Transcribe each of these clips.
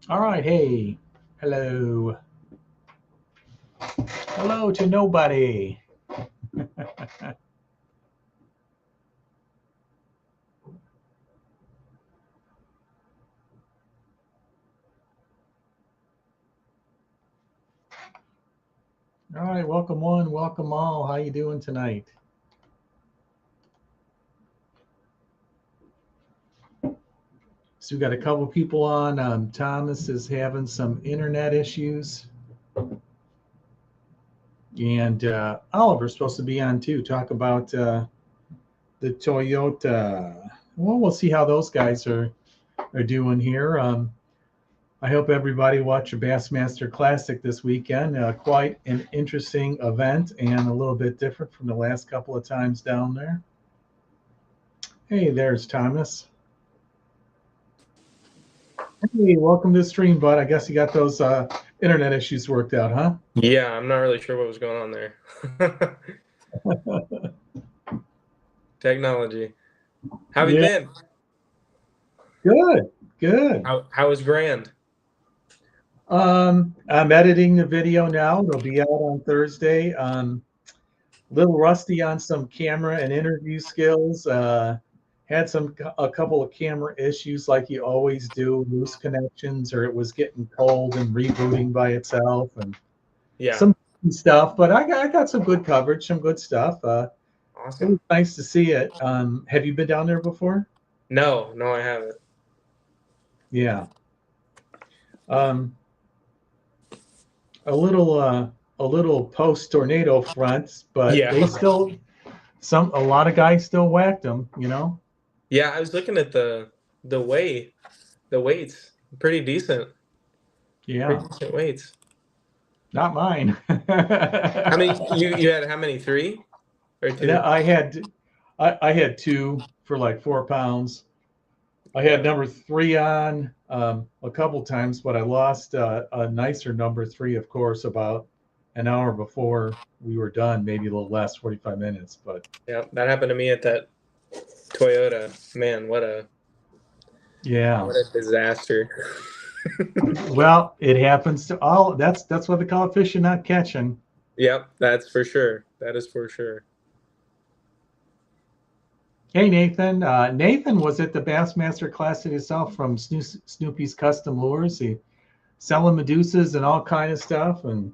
All right, hey, hello, hello to nobody. All right, welcome one, welcome all. How you doing tonight? So we got a couple people on. Thomas is having some internet issues, and Oliver's supposed to be on too. Talk about the Toyota. Well, we'll see how those guys are doing here. I hope everybody watched the Bassmaster Classic this weekend. Quite an interesting event and a little bit different from the last couple of times down there. Hey, there's Thomas. Hey, welcome to the stream, bud. I guess you got those internet issues worked out, huh? Yeah, I'm not really sure what was going on there. Technology. How have you Yeah, been? good, good. How was Grand? I'm editing the video now. It'll be out on Thursday. Little rusty on some camera and interview skills. Had a couple of camera issues like you always do, loose connections, or it was getting cold and rebooting by itself, and Yeah, some stuff. But I got some good coverage, some good stuff. It was awesome. nice to see it. Have you been down there before? No, I haven't. Yeah. Um, a little a little post tornado front, but Yeah. they still a lot of guys still whacked them. Yeah, I was looking at the weight, the weights. Pretty decent. Yeah, Pretty decent weights. not mine. How many you had how many? 3 or No, 2? I had two for like 4 pounds. I had Yeah. number three on a couple times, but I lost a nicer number three, of course, about an hour before we were done, maybe a little less, 45 minutes. But Yeah, that happened to me at that Toyota. Man, yeah, what a disaster. well, it happens to all. That's what they call it, fishing, not catching. Yep, that's for sure. That is for sure. Hey, Nathan. Nathan was at the Bassmaster Classic itself from Snoopy's Custom Lures. He selling Medusas and all kind of stuff. And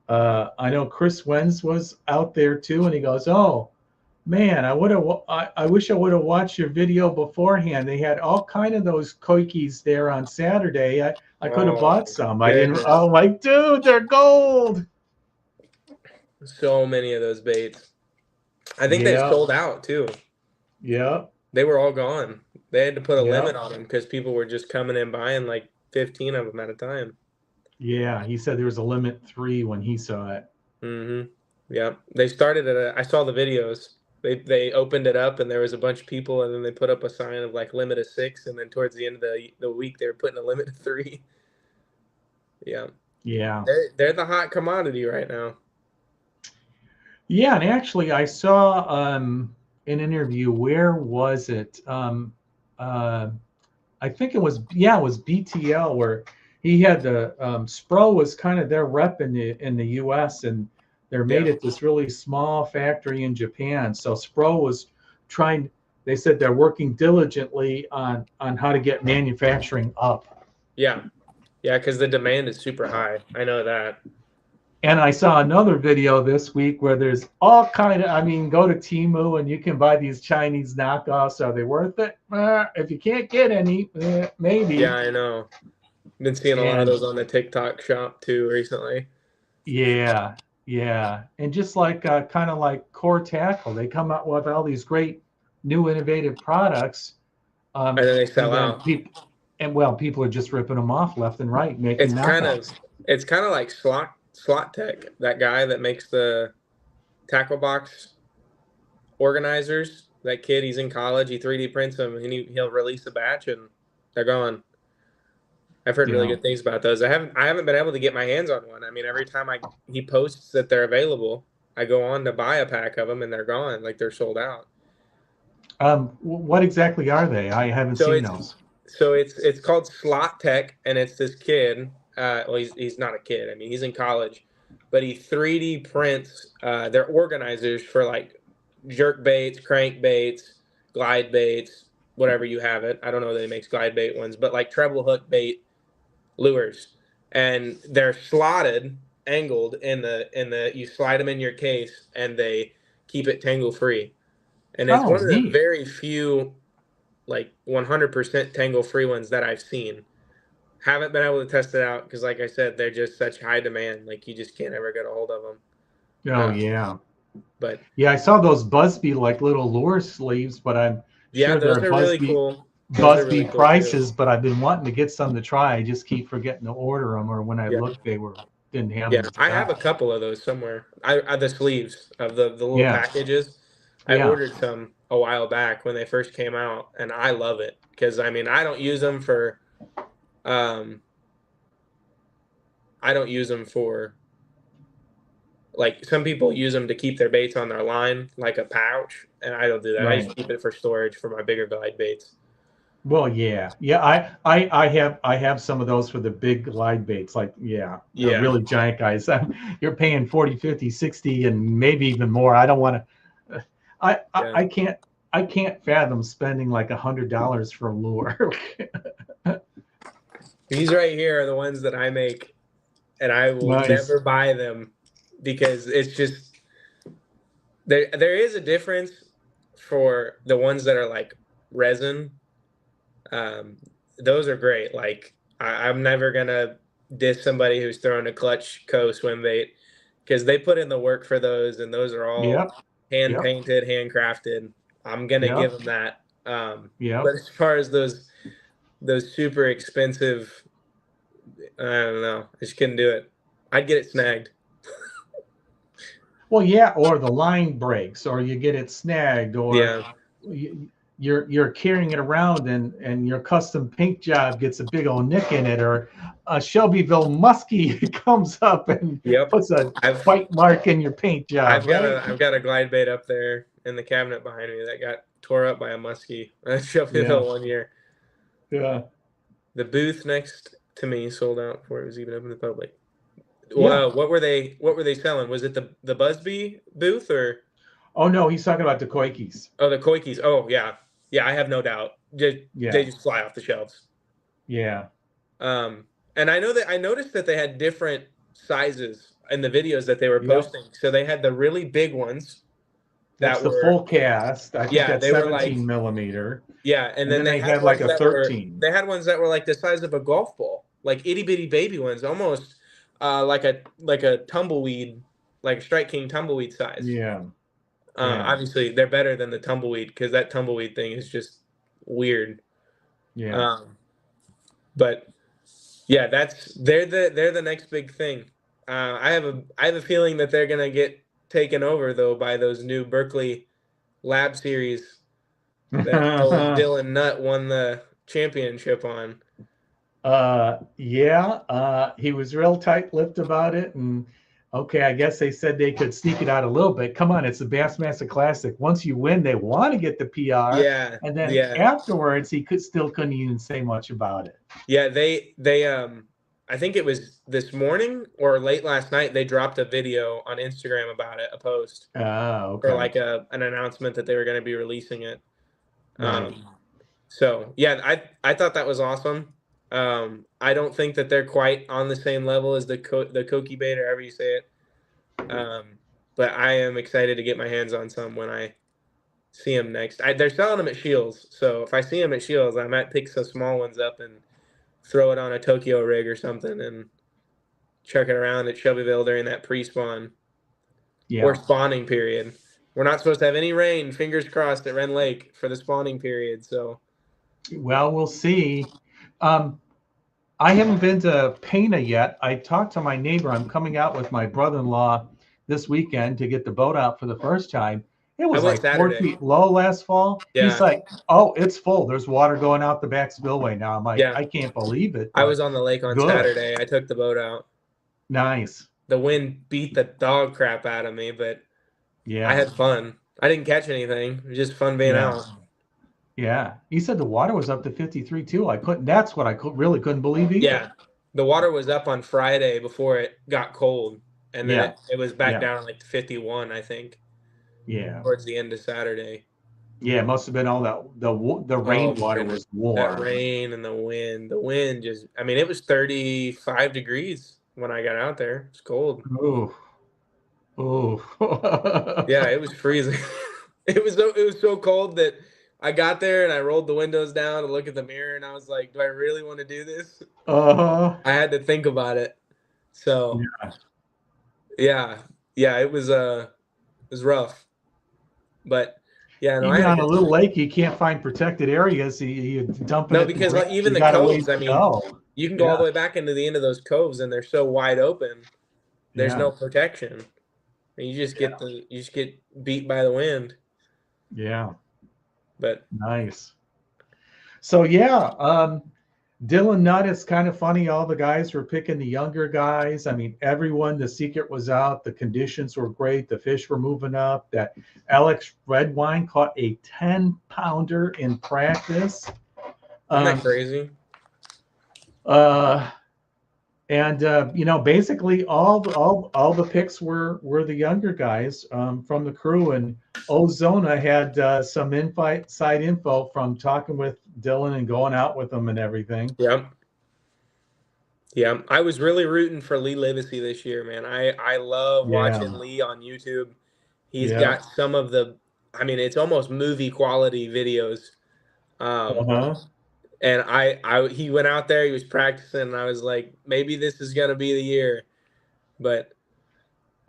I know Chris Wenz was out there too, and he goes, "Oh man, I wish I would have watched your video beforehand. They had all kind of those koikis there on Saturday. I could have Oh bought my some. I didn't. goodness. Oh, like, dude, they're gold." So many of those baits. I think they Yeah, sold out too. yeah, They were all gone. They had to put a yeah, limit on them because people were just coming and buying like 15 of them at a time. yeah. He said there was a limit three when he saw it. Mm-hmm. Yeah. They started I saw the videos. They opened it up and there was a bunch of people and then they put up a sign of like limit of 6 and then towards the end of the week they were putting a limit of 3. Yeah. Yeah. They're the hot commodity right now. Yeah, and actually, I saw an interview. Where was it? Uh, I think it was BTL where he had the Spro was kind of their rep in the U.S. and they're made Yeah. at this really small factory in Japan. So Spro was trying. They said they're working diligently on how to get manufacturing up. Yeah. Yeah, because the demand is super high. I know that. And I saw another video this week where there's all kind of, I mean, go to Temu and you can buy these Chinese knockoffs. Are they worth it? If you can't get any, Yeah, maybe. I know. Been seeing a lot of And those on the TikTok shop too recently. yeah, yeah. And just like kind of like Core Tackle, they come out with all these great new innovative products. And then they And sell then out. people are just ripping them off left and right, making It's kind of knockoffs. it's kind of like Slot Tech, that guy that makes the tackle box organizers. That kid, he's in college. He 3D prints them, and he'll release a batch, and they're gone. I've heard really Yeah. good things about those. I haven't been able to get my hands on one. I mean, every time he posts that they're available, I go on to buy a pack of them, and they're gone. Like they're sold out. What exactly are they? I haven't So seen it's those. So it's called Slot Tech, and it's this kid. Well, he's not a kid. I mean, he's in college, but he 3D prints. They're organizers for like jerk baits, crank baits, glide baits, whatever you have it. I don't know that he makes glide bait ones, but like treble hook bait lures, and they're slotted, angled in the. You slide them in your case, and they keep it tangle free. And it's Oh, one of the neat. very few like 100% tangle free ones that I've seen. Haven't been able to test it out because, like I said, they're just such high demand. Like you just can't ever get a hold of them. Oh, yeah. But Yeah, I saw those Busby like little lure sleeves, but I'm yeah, sure those they're are really Busby cool. Those are really cool too. prices, but I've been wanting to get some to try. I just keep forgetting to order them, or when I Yeah, look, didn't have yeah. them in I have a stock. couple of those somewhere. I the sleeves of the little Yeah, packages. I yeah. ordered some a while back when they first came out, and I love it because I mean I don't use them for um I don't use them for like some people use them to keep their baits on their line like a pouch, and I don't do that. I Right. just keep it for storage for my bigger glide baits. Well, yeah, yeah. I have some of those for the big glide baits. Like, yeah, the Yeah, really giant guys. You're paying 40, 50, 60, and maybe even more. I don't want to. yeah. I can't fathom spending like $100 for a lure. These right here are the ones that I make, and I will Nice. never buy them because it's just there is a difference for the ones that are like resin. Um, those are great. Like I'm never gonna diss somebody who's throwing a clutch swim bait because they put in the work for those, and those are all Yep. hand Yep. painted, handcrafted. I'm gonna give Yep. them that. But Yep. as far as those super expensive, I don't know. I just couldn't do it. I'd get it snagged. Well, yeah, or the line breaks, or you get it snagged, or Yeah. you're carrying it around, and your custom paint job gets a big old nick in it, or a Shelbyville muskie comes up and Yep. puts a I've bite mark in your paint job, right? I've got a glide bait up there in the cabinet behind me that got tore up by a muskie. I shoved it Yeah, out one year. yeah, The booth next to me sold out before it was even open to the public. yeah. Well, what were they selling? Was it the Busby booth or Oh no, he's talking about the Koikis. oh the Koikis? Oh yeah, yeah. I have no doubt. They Yeah, just fly off the shelves. yeah. And I know that I noticed that they had different sizes in the videos that they were Yep. posting. So they had the really big ones That's that the were full cast. I think yeah that's they were like 17 millimeter, yeah, and and then then they had like a 13. they had ones that were like the size of a golf ball, like itty bitty baby ones, almost like a tumbleweed, like a Strike King tumbleweed size. Yeah, yeah, Obviously, they're better than the tumbleweed because that tumbleweed thing is just weird. yeah. Um, but yeah, they're the next big thing. I have a feeling that they're gonna get taken over though by those new Berkeley Lab Series that old Dylan Nutt won the championship on. Yeah, he was real tight-lipped about it, and okay, I guess they said they could sneak it out a little bit. Come on, it's the Bassmaster Classic. Once you win, they want to get the PR, Yeah, and then yeah, afterwards, he couldn't even say much about it. yeah. They I think it was this morning or late last night. They dropped a video on Instagram about it, a post Ah, or okay, like an announcement that they were going to be releasing it. right. So yeah, I thought that was awesome. I don't think that they're quite on the same level as the Koki bait or however you say it. But I am excited to get my hands on some when I see them next. They're selling them at Shields, so if I see them at Shields, I might pick some small ones up and throw it on a Tokyo rig or something and chuck it around at Shelbyville during that pre-spawn or Yeah. spawning period. We're not supposed to have any rain, fingers crossed, at Ren Lake for the spawning period. So Well, we'll see. Um, I haven't been to Pana yet. I talked to my neighbor. I'm coming out with my brother-in-law this weekend to get the boat out for the first time. It I was went like 4 Saturday. feet low last fall. He's Yeah, like, "Oh, it's full. There's water going out the back spillway now." I'm like, yeah. "I can't believe it," I but was on the lake on good, Saturday. I took the boat out. nice. The wind beat the dog crap out of me, but I Yeah, had fun. I didn't catch anything. It was just fun being yeah, out. Yeah. He said the water was up to 53 too. That's what I really couldn't believe either. Yeah. The water was up on Friday before it got cold. And then Yeah. it was back Yeah. down like 51, I think. Yeah. Towards the end of Saturday. Yeah, it must have been all that the rainwater goodness. was warm. That rain and the wind. The wind just, I mean, it was 35 degrees when I got out there. It's cold. Oh. Oh. Yeah, it was freezing. It was so cold that I got there and I rolled the windows down to look at the mirror and I was like, do I really want to do this? Uh-huh. I had to think about it. So Yeah. yeah, it was rough. But yeah, no, I Even had a on a good little time. lake, you can't find protected areas. You dump it No, at the because branch, even you the got a ways coves, I to mean, go. you can go all the way back into the end of those coves and they're so wide open. There's Yeah. no protection. And you just get beat by the wind. Yeah. But Nice. So yeah, Dylan Nutt, it's kind of funny. All the guys were picking the younger guys. I mean, everyone, the secret was out. The conditions were great. The fish were moving up. That Alex Redwine caught a 10-pounder in practice. isn't that crazy? Basically all the picks were the younger guys from the crew, and Ozona had some inside info from talking with Dylan and going out with them and everything. Yeah, I was really rooting for Lee Livesey this year, man. I love watching Lee on YouTube. He's got some of the, I mean, it's almost movie quality videos. And he went out there, he was practicing, and I was like, maybe this is gonna be the year. But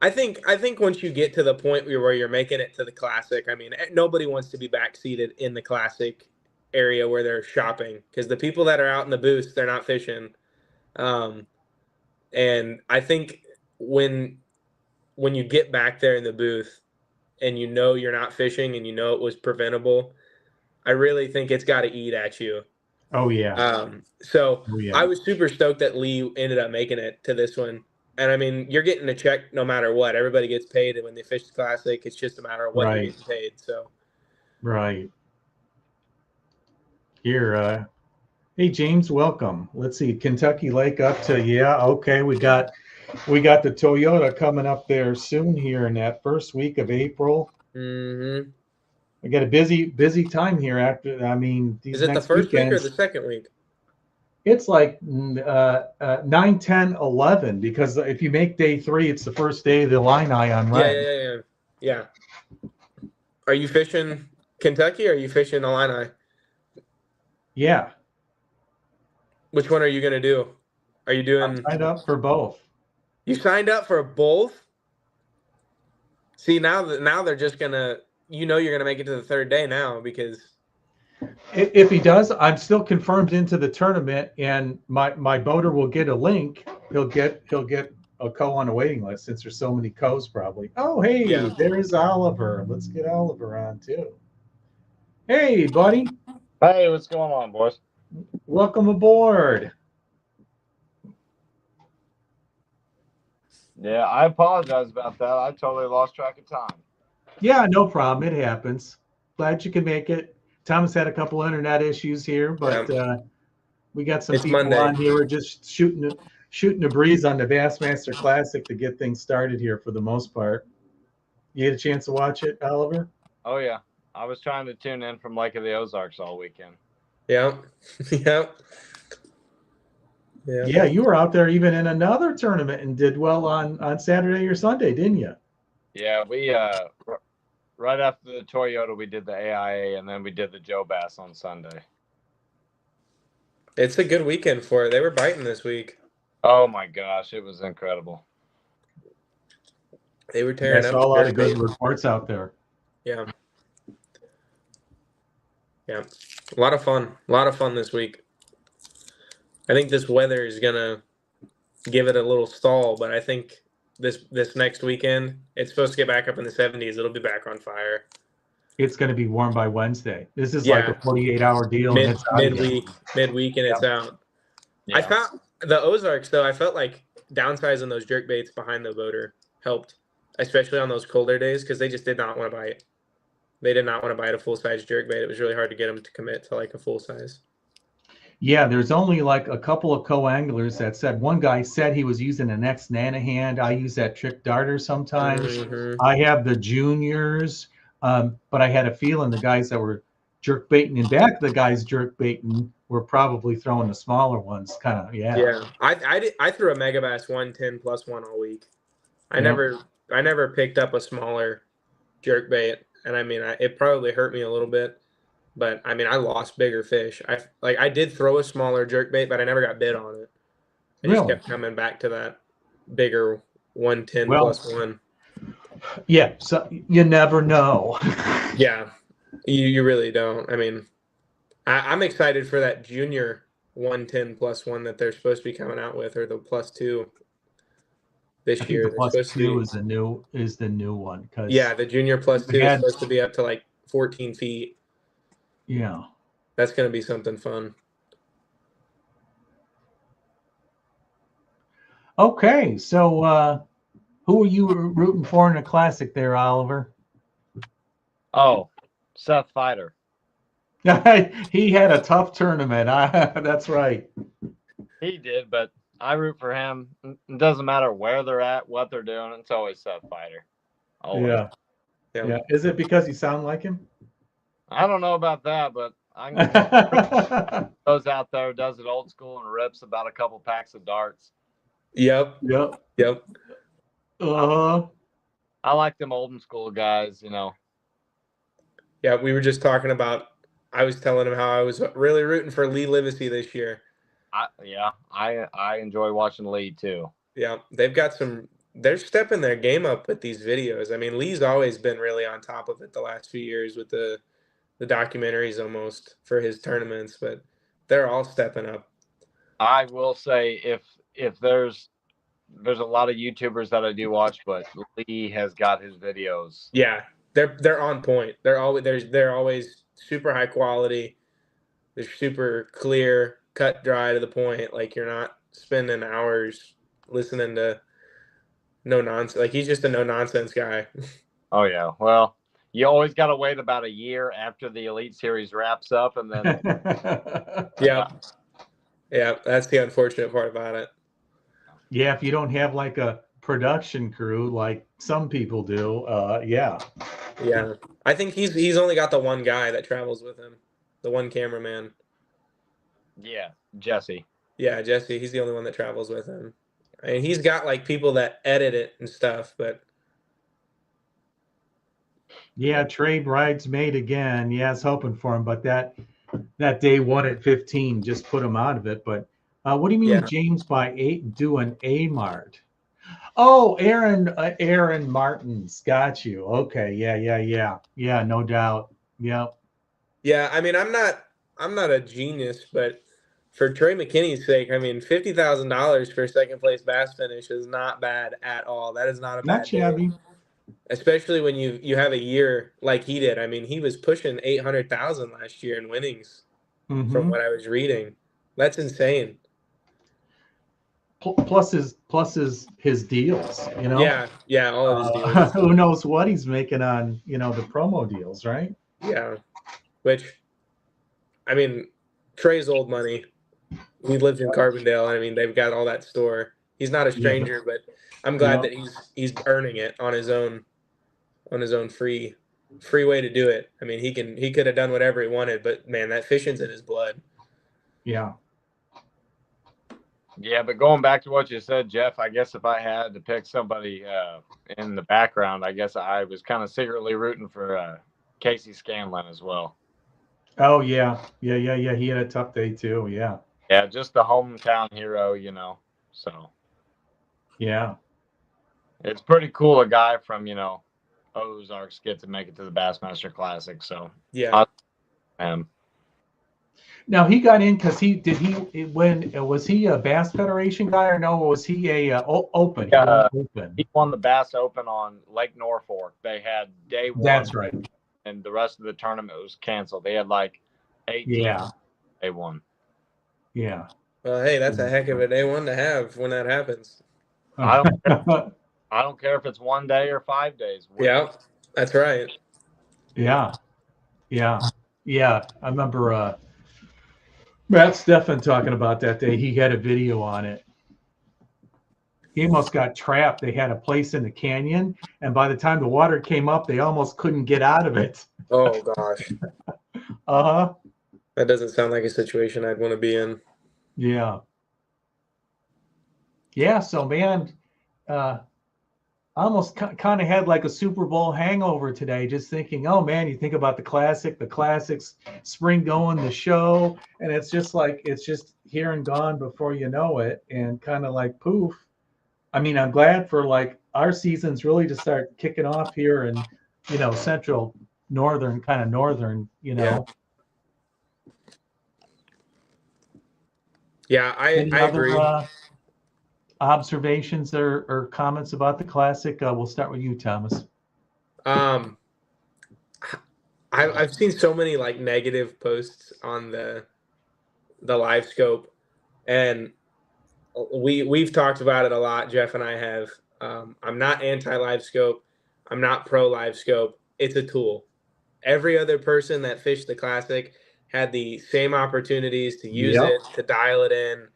I think once you get to the point where you're making it to the Classic, I mean, nobody wants to be backseated in the Classic area where they're shopping, because the people that are out in the booths, they're not fishing. And I think when you get back there in the booth and you know you're not fishing and you know it was preventable, I really think it's got to eat at you. Oh yeah. I was super stoked that Lee ended up making it to this one. And I mean, you're getting a check no matter what. Everybody gets paid, and when they fish the Classic, it's just a matter of what you're getting paid. So right here, hey James, welcome. Let's see, Kentucky Lake up to okay. We got the Toyota coming up there soon here in that first week of April. Mm-hmm. I got a busy time here after. I mean, these is it next the first weekends, week or the second week? It's like 9, 10, 11, because if you make day 3, it's the first day of the line eye on red. Yeah. Are you fishing Kentucky or are you fishing Illini? Yeah. Which one are you going to do? Are you doing? I signed up for both. You signed up for both? See, now they're just going to, you're going to make it to the third day now, because if he does, I'm still confirmed into the tournament, and my boater will get a link. He'll get a co on a waiting list, since there's so many co's probably. Oh, hey, there's Oliver. Let's get Oliver on too. Hey, buddy. Hey, what's going on, boys? Welcome aboard. Yeah, I apologize about that. I totally lost track of time. Yeah, no problem. It happens. Glad you could make it. Thomas had a couple internet issues here, but we got some people Monday on here. We're just shooting a breeze on the Bassmaster Classic to get things started here for the most part. You had a chance to watch it, Oliver? Oh, yeah. I was trying to tune in from Lake of the Ozarks all weekend. Yeah. Yeah, you were out there even in another tournament and did well on Saturday or Sunday, didn't you? Yeah, we right after the Toyota, we did the AIA, and then we did the Joe Bass on Sunday. It's a good weekend for it. They were biting this week. Oh my gosh, it was incredible. They were tearing up. I saw a lot of good reports out there. Yeah. A lot of fun this week. I think this weather is gonna give it a little stall, but I think this next weekend, it's supposed to get back up in the 70s. It'll be back on fire. It's going to be warm by Wednesday. This is like a 48-hour deal. Midweek, and it's out. Yeah. I found the Ozarks, though, I felt like downsizing those jerk baits behind the boater helped, especially on those colder days, because they just did not want to bite. They did not want to buy a full-size jerkbait. It was really hard to get them to commit to like a full size. Yeah, there's only like a couple of co-anglers that said, one guy said he was using an X Nanahand. I use that trick darter sometimes. Mm-hmm. I have the juniors, but I had a feeling the guys that were jerk baiting in back, the guys jerk baiting were probably throwing the smaller ones. Kind of, yeah. Yeah, I threw a Megabass 110+1 all week. I never picked up a smaller jerkbait, and I mean, it probably hurt me a little bit, but I mean, I lost bigger fish. I did throw a smaller jerkbait, but I never got bit on it. I just kept coming back to that bigger 110+1. Yeah, so you never know. Yeah, you really don't. I mean, I'm excited for that junior 110+1 that they're supposed to be coming out with, or the +2 this year. The +2 is the new one, because the junior +2 is supposed to be up to like 14 feet. Yeah, that's going to be something fun. Okay, so who are you rooting for in the classic there, Oliver? Oh, Seth Fighter. He had a tough tournament. That's right. He did, but I root for him. It doesn't matter where they're at, what they're doing. It's always Seth Fighter. Always. Yeah. Is it because you sound like him? I don't know about that, but I goes out there, does it old school, and rips about a couple packs of darts. Yep. I like them old school guys, you know. Yeah, we were just talking about. I was telling him how I was really rooting for Lee Livesey this year. I enjoy watching Lee too. Yeah, they've got some. They're stepping their game up with these videos. I mean, Lee's always been really on top of it the last few years with the documentaries almost for his tournaments, but they're all stepping up. I will say if there's a lot of YouTubers that I do watch, but Lee has got his videos. Yeah, they're on point. They're always super high quality. They're super clear, cut dry to the point. Like, you're not spending hours listening to no nonsense. Like, he's just a no nonsense guy. Oh yeah. Well, you always got to wait about a year after the Elite Series wraps up, and then yeah, that's the unfortunate part about it. Yeah, if you don't have like a production crew like some people do, yeah. I think he's only got the one guy that travels with him, the one cameraman. Yeah, Jesse. Yeah, Jesse. He's the only one that travels with him. I mean, he's got like people that edit it and stuff, but yeah, Trey bridesmaid again. Yeah, I was hoping for him, but that day 1 at 15 just put him out of it. But what do you mean James by 8 doing a mart? Oh, Aaron Martins. Got you. Okay. Yeah, no doubt. Yep. Yeah, I mean, I'm not a genius, but for Trey McKinney's sake, I mean, $50,000 for a second place bass finish is not bad at all. That is not a bad shabby. Especially when you have a year like he did. I mean, he was pushing 800,000 last year in winnings, from what I was reading. That's insane. Plus his deals, you know. Yeah, all of his deals. Who knows what he's making on, the promo deals, right? Yeah, which, I mean, Trey's old money. He lives in Carbondale. I mean, they've got all that store. He's not a stranger, but I'm glad that he's earning it on his own free way to do it. I mean, he could have done whatever he wanted, but man, that fishing's in his blood. Yeah. Yeah, but going back to what you said, Jeff, I guess if I had to pick somebody in the background, I guess I was kind of secretly rooting for Casey Scanlon as well. Oh yeah. He had a tough day too. Yeah. Yeah, just the hometown hero, So. Yeah. It's pretty cool a guy from, Ozarks get to make it to the Bassmaster Classic. So yeah. Now he got in because was he a Bass Federation guy or no? Was he a Open? Open. He won the Bass Open on Lake Norfolk. They had day 1. That's right. And the rest of the tournament was canceled. They had like 8 teams day 1. Yeah. Well, hey, that's a heck of a day 1 to have when that happens. I don't care if it's 1 day or 5 days. Yeah, that's right. Yeah. Yeah. Yeah. I remember Matt Steffen talking about that day. He had a video on it. He almost got trapped. They had a place in the canyon, and by the time the water came up, they almost couldn't get out of it. Oh gosh, Uh-huh. that doesn't sound like a situation I'd want to be in. Yeah. Yeah. So, man, I almost kind of had like a Super Bowl hangover today, just thinking, oh man, you think about the classics, spring going, the show, and it's just like it's just here and gone before you know it, and kind of like poof. I mean, I'm glad for like our seasons really to start kicking off here in, central, northern, kind of northern, Yeah. Yeah, Any I other agree. observations or comments about the classic? We'll start with you, Thomas. I've seen so many like negative posts on the live scope, and we've talked about it a lot. Jeff and I have. I'm not anti live scope. I'm not pro live scope. It's a tool. Every other person that fished the classic had the same opportunities to use Yep. it, to dial it in.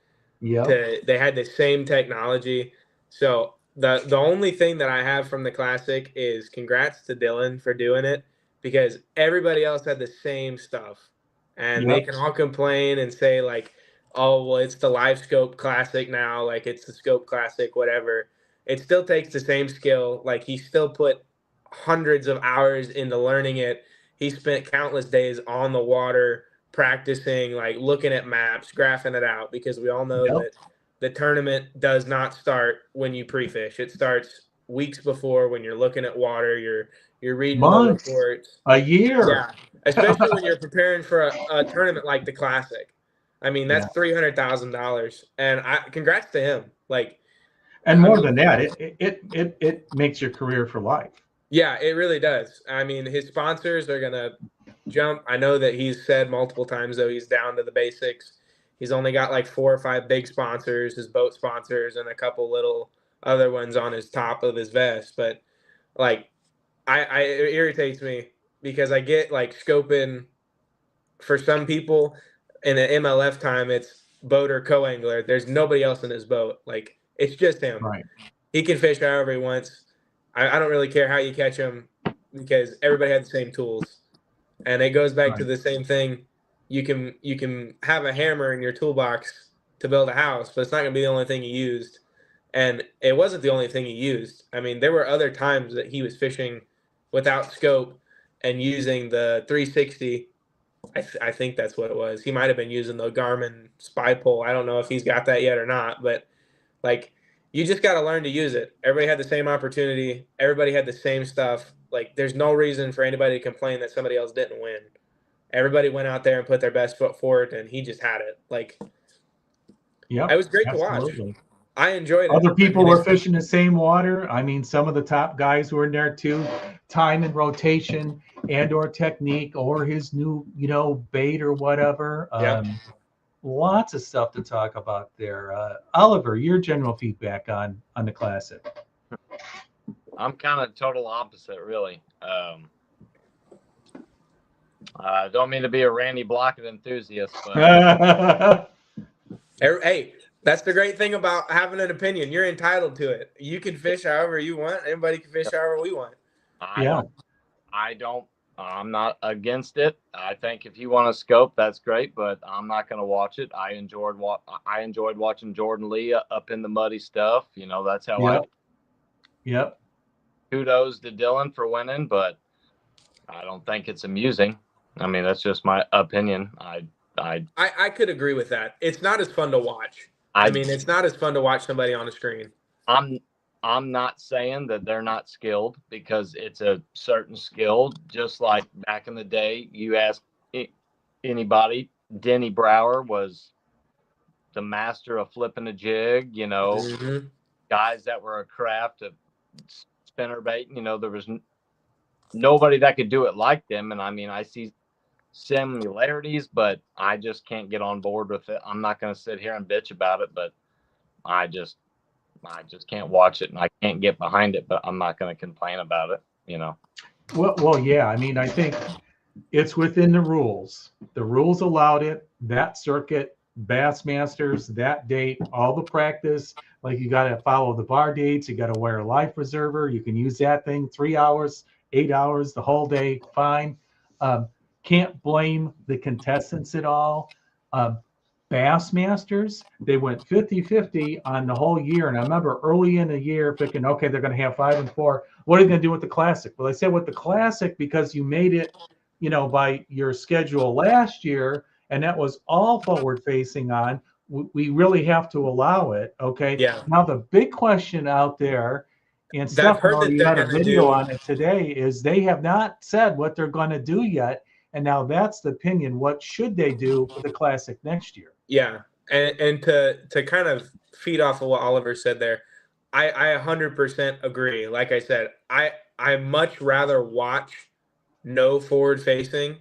Yep. They had the same technology. So the only thing that I have from the classic is congrats to Dylan for doing it, because everybody else had the same stuff, and they Yep. can all complain and say like, oh well, it's the live scope classic now, like it's the scope classic, whatever. It still takes the same skill. Like he still put hundreds of hours into learning it. He spent countless days on the water practicing, like looking at maps, graphing it out, because we all know Yep. that the tournament does not start when you pre-fish. It starts weeks before, when you're looking at water, you're reading Months, the reports. a year. Yeah, especially when you're preparing for a tournament like the Classic. I mean, that's $300,000, and congrats to him. Like, And more than that, it makes your career for life. Yeah, it really does. I mean, his sponsors are gonna jump. I know that he's said multiple times though he's down to the basics. He's only got like 4 or 5 big sponsors, his boat sponsors, and a couple little other ones on his top of his vest. But like, it irritates me because I get like scoping for some people in the MLF time. It's boat or co-angler. There's nobody else in his boat. Like it's just him. Right. He can fish however he wants. I don't really care how you catch him, because everybody had the same tools, and it goes back to the same thing. You can have a hammer in your toolbox to build a house, but it's not going to be the only thing you used. And it wasn't the only thing he used. I mean, there were other times that he was fishing without scope and using the 360. I think that's what it was. He might have been using the Garmin spy pole. I don't know if he's got that yet or not, but like, you just got to learn to use it. Everybody had the same opportunity. Everybody had the same stuff. Like, there's no reason for anybody to complain that somebody else didn't win. Everybody went out there and put their best foot forward, and he just had it. Like, it was great to watch. I enjoyed it. Other people were fishing the same water. I mean, some of the top guys were in there too. Time and rotation and/or technique, or his new, bait or whatever. Lots of stuff to talk about there. Oliver, your general feedback on the Classic? I'm kind of total opposite, really. I don't mean to be a Randy Blockett enthusiast, but hey, that's the great thing about having an opinion. You're entitled to it. You can fish however you want. Anybody can fish however we want. I'm not against it. I think if you want to scope, that's great, but I'm not going to watch it. I enjoyed watching Jordan Lee up in the muddy stuff. That's how Yep. Kudos to Dylan for winning, but I don't think it's amusing. I mean, that's just my opinion. I could agree with that. It's not as fun to watch. I mean, it's not as fun to watch somebody on a screen. I'm not saying that they're not skilled, because it's a certain skill. Just like back in the day, you ask anybody, Denny Brower was the master of flipping a jig, guys that were a craft of spinnerbait. There was nobody that could do it like them. And I mean, I see similarities, but I just can't get on board with it. I'm not going to sit here and bitch about it, but I just can't watch it, and I can't get behind it, but I'm not going to complain about it, Well, yeah. I mean, I think it's within the rules. The rules allowed it. That circuit, Bassmasters, that date, all the practice. Like you got to follow the bar dates. You got to wear a life preserver. You can use that thing 3 hours, 8 hours, the whole day. Fine. Um, can't blame the contestants at all. Um, Bassmasters, they went 50-50 on the whole year. And I remember early in the year thinking, okay, they're going to have 5 and 4. What are they going to do with the Classic? Well, they said with the Classic, because you made it, by your schedule last year, and that was all forward facing on, we really have to allow it. Okay. Yeah. Now, the big question out there, and I've Stefan heard that already they're had a going to video do. on it today, is they have not said what they're going to do yet. And now that's the opinion. What should they do for the Classic next year? Yeah. And to kind of feed off of what Oliver said there, I 100% agree. Like I said, I much rather watch no forward facing.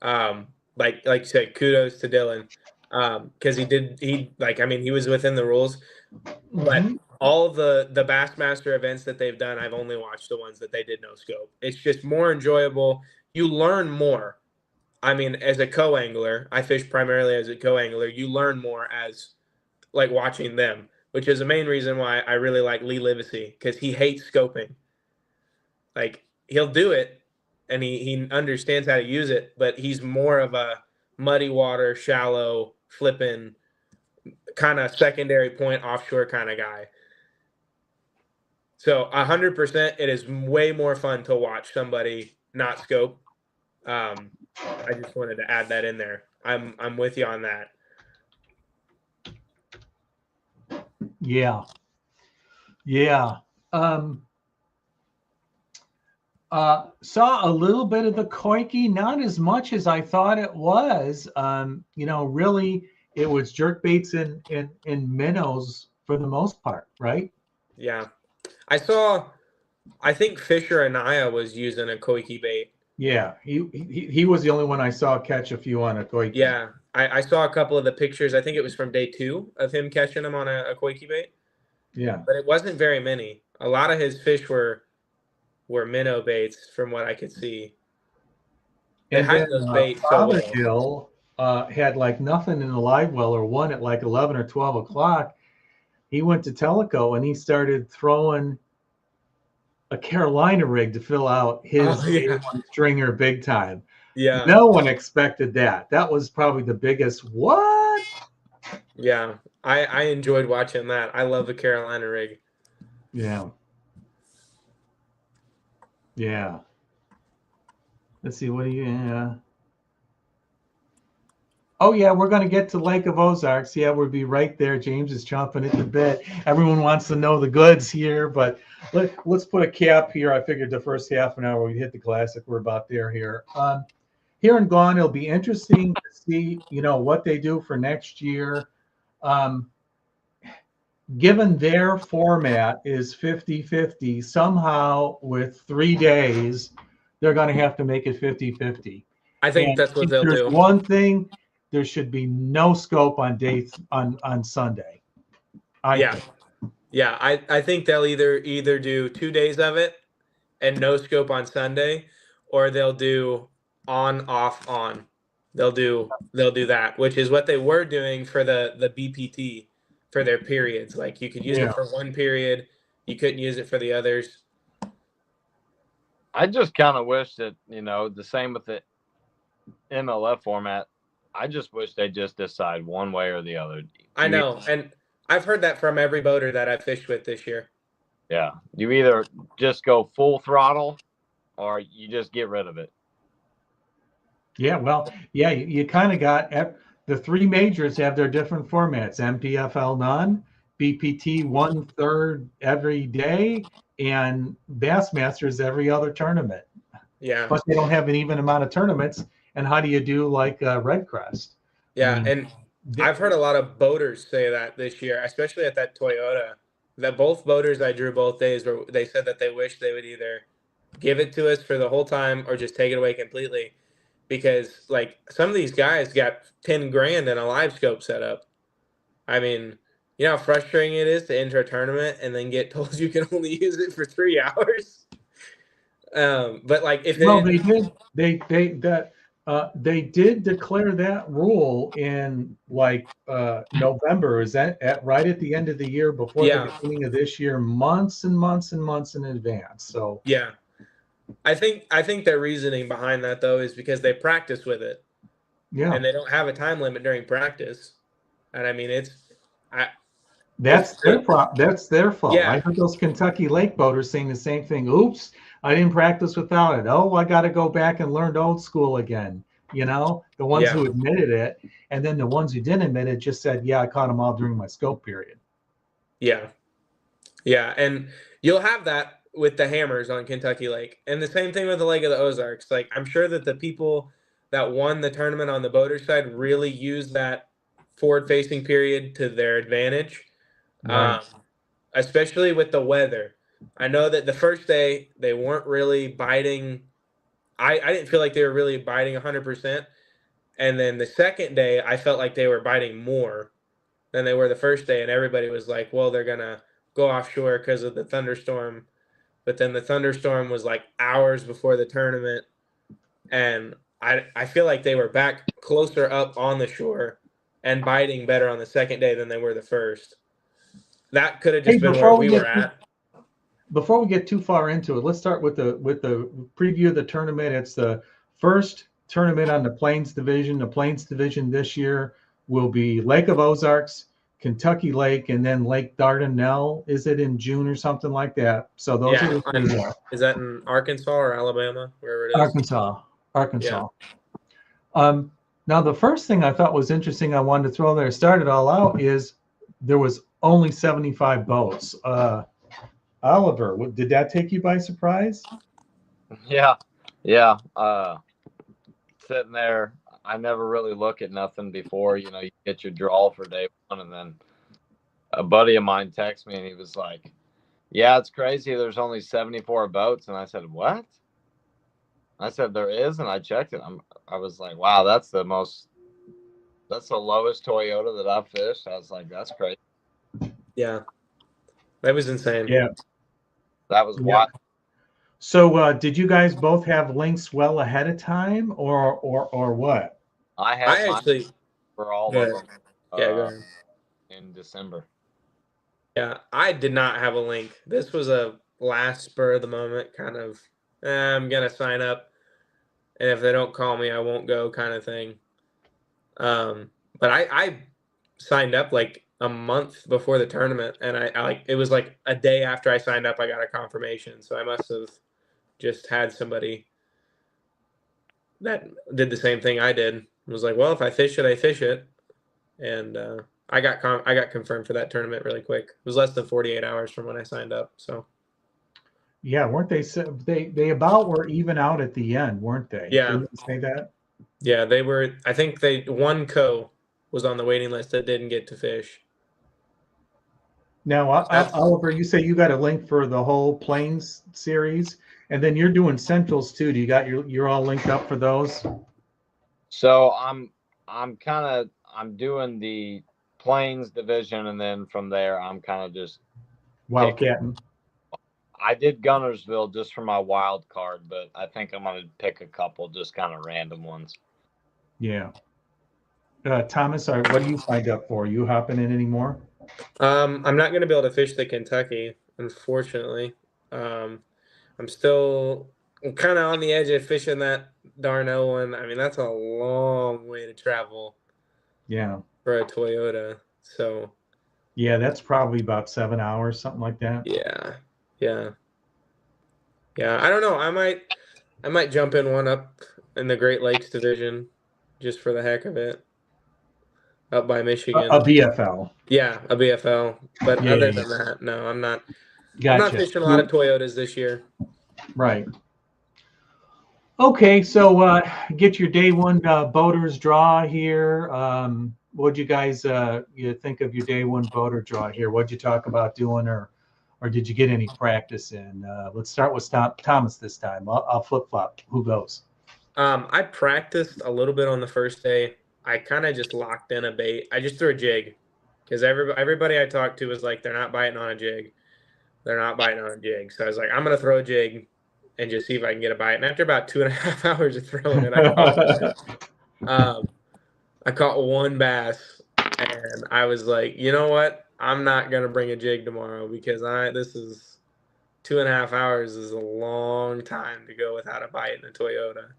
Like you said, kudos to Dylan. Because he was within the rules. But Mhm. all the Bassmaster events that they've done, I've only watched the ones that they did no scope. It's just more enjoyable. You learn more. I mean, as a co-angler, I fish primarily as a co-angler. You learn more as like watching them, which is the main reason why I really like Lee Livesey, because he hates scoping. Like he'll do it and he understands how to use it, but he's more of a muddy water, shallow, flipping kind of secondary point offshore kind of guy. So 100%, it is way more fun to watch somebody not scope. I just wanted to add that in there. I'm with you on that. Yeah. Yeah. Saw a little bit of the koiki, not as much as I thought it was. Really, it was jerk baits and minnows for the most part, right? Yeah. I think Fisher Anaya was using a koiki bait. Yeah, he was the only one I saw catch a few on a koiki. Yeah. I saw a couple of the pictures. I think it was from day 2 of him catching them on a koiki bait. Yeah. But it wasn't very many. A lot of his fish were minnow baits from what I could see. It And hides then those baits so well. Fothergill had like nothing in the live well, or one at like 11 or 12 o'clock. He went to Teleco and he started throwing a Carolina rig to fill out his A1 stringer big time. Yeah. No one expected that. That was probably the biggest what? Yeah. I enjoyed watching that. I love the Carolina rig. Yeah. Yeah. Let's see, what do you Oh yeah, we're going to get to Lake of Ozarks. Yeah, we'll be right there. James is chomping at the bit. Everyone wants to know the goods here, but let's put a cap here. I figured the first half an hour we hit the Classic. We're about there here. Here and gone, it'll be interesting to see, what they do for next year. Given their format is 50-50, somehow with 3 days, they're going to have to make it 50-50. I think that's what they'll there's do. one thing, there should be no scope on dates on Sunday. Yeah, I think they'll either do 2 days of it and no scope on Sunday, or they'll do on, off, on. They'll do that, which is what they were doing for the BPT for their periods. Like you could use it for one period, you couldn't use it for the others. I just kind of wish that, the same with the MLF format. I just wish they just decide one way or the other. I know, and I've heard that from every boater that I've fished with this year. Yeah, you either just go full throttle or you just get rid of it. Yeah, well, yeah, you kind of got the 3 majors have their different formats: MPFL none, BPT 1/3 every day, and Bassmasters every other tournament. Yeah, but they don't have an even amount of tournaments. And how do you do like Red Crest? Yeah, and I've heard a lot of boaters say that this year, especially at that Toyota. That both boaters I drew both days, they said that they wish they would either give it to us for the whole time or just take it away completely, because like some of these guys got 10 grand in a live scope setup. I mean, you know how frustrating it is to enter a tournament and then get told you can only use it for 3 hours. But like if Well, they they did. They did declare that rule in like November. Is that right at the end of the year, before the yeah, beginning of this year, months and months and months in advance. So yeah. I think their reasoning behind that though is because they practice with it yeah, and they don't have a time limit during practice. And I mean I that's their it, that's their fault. I yeah, heard those Kentucky Lake boaters saying the same thing. Oops, I didn't practice without it. Oh, I got to go back and learn old school again. The ones yeah, who admitted it, and then the ones who didn't admit it just said, "Yeah, I caught them all during my scope period." yeah, yeah. And you'll have that with the hammers on Kentucky Lake. And the same thing with the Lake of the Ozarks. Like I'm sure that the people that won the tournament on the boater side really used that forward facing period to their advantage. Right. Um, especially with the weather. I know that the first day they weren't really biting. I didn't feel like they were really biting 100%. And then the second day, I felt like they were biting more than they were the first day. And everybody was like, well, they're going to go offshore because of the thunderstorm. But then the thunderstorm was like hours before the tournament. And I feel like they were back closer up on the shore and biting better on the second day than they were the first. That could have Hey, just been where we were at. before we get too far into it, let's start with the preview of the tournament. It's the first tournament on the Plains Division. The Plains Division this year will be Lake of Ozarks, Kentucky Lake, and then Lake Dardanelle. Is it in June or something like that? So those are Yeah. the three there. Is that in Arkansas or Alabama, wherever it is? Arkansas, Yeah. Arkansas. Um, Now, the first thing I thought was interesting, I wanted to throw there, start it all out, is there was only 75 boats. Oliver, did that take you by surprise? Yeah, yeah. Sitting there, I never really look at nothing before. You get your draw for day one, and then a buddy of mine texted me, and he was like, "Yeah, it's crazy. There's only 74 boats." And I said, "What?" I said, "There is," and I checked it. I was like, "Wow, that's the lowest Toyota that I've fished." I was like, "That's crazy." Yeah. That was insane. Yeah. That was Yeah. wild. So, did you guys both have links well ahead of time, or what? I I had mine actually for all go of ahead. them Yeah, go ahead. in December. Yeah, I did not have a link. This was a last spur of the moment kind of I'm gonna sign up, and if they don't call me, I won't go kind of thing. But I signed up like a month before the tournament, and I like it was like a day after I signed up, I got a confirmation. So I must have just had somebody that did the same thing I did. It was like, well, if I fish it, I fish it, and I got confirmed for that tournament really quick. It was less than 48 hours from when I signed up. So Yeah, weren't they? They about were even out at the end, weren't they? yeah, Didn't they say that? yeah, they were. I think one co was on the waiting list that didn't get to fish. Now, That's Oliver, you say you got a link for the whole Plains series, and then you're doing Centrals too. Do you got you're all linked up for those? So I'm doing the Plains division, and then from there I'm kind of just picking. Wildcatting. I did Gunnersville just for my wild card, but I think I'm gonna pick a couple just kind of random ones. Yeah. Thomas, what are you signed up for? You hopping in anymore? I'm not going to be able to fish the Kentucky, unfortunately. Um, I'm still kind of on the edge of fishing that Darnell one. I mean, that's a long way to travel Yeah. for a Toyota. So Yeah, that's probably about 7 hours, something like that. yeah, yeah, yeah. I don't know. I might jump in one up in the Great Lakes division just for the heck of it, up by Michigan. A BFL. Yeah, a BFL. But Yeah, other yeah, than that, no, I'm not. I'm not gotcha. fishing a lot of Toyotas this year. Right. Okay, so get your day one boaters draw here. What'd you guys you think of your day one boater draw here? What'd you talk about doing, or did you get any practice in? Let's start with Thomas this time. I'll flip flop. Who goes? I practiced a little bit on the first day. I kind of just locked in a bait. I just threw a jig because everybody I talked to was like, they're not biting on a jig. They're not biting on a jig. So I was like, I'm gonna throw a jig and just see if I can get a bite. And after about 2.5 hours of throwing it, I caught one bass, and I was like, you know what? I'm not gonna bring a jig tomorrow because this is 2.5 hours is a long time to go without a bite in a Toyota.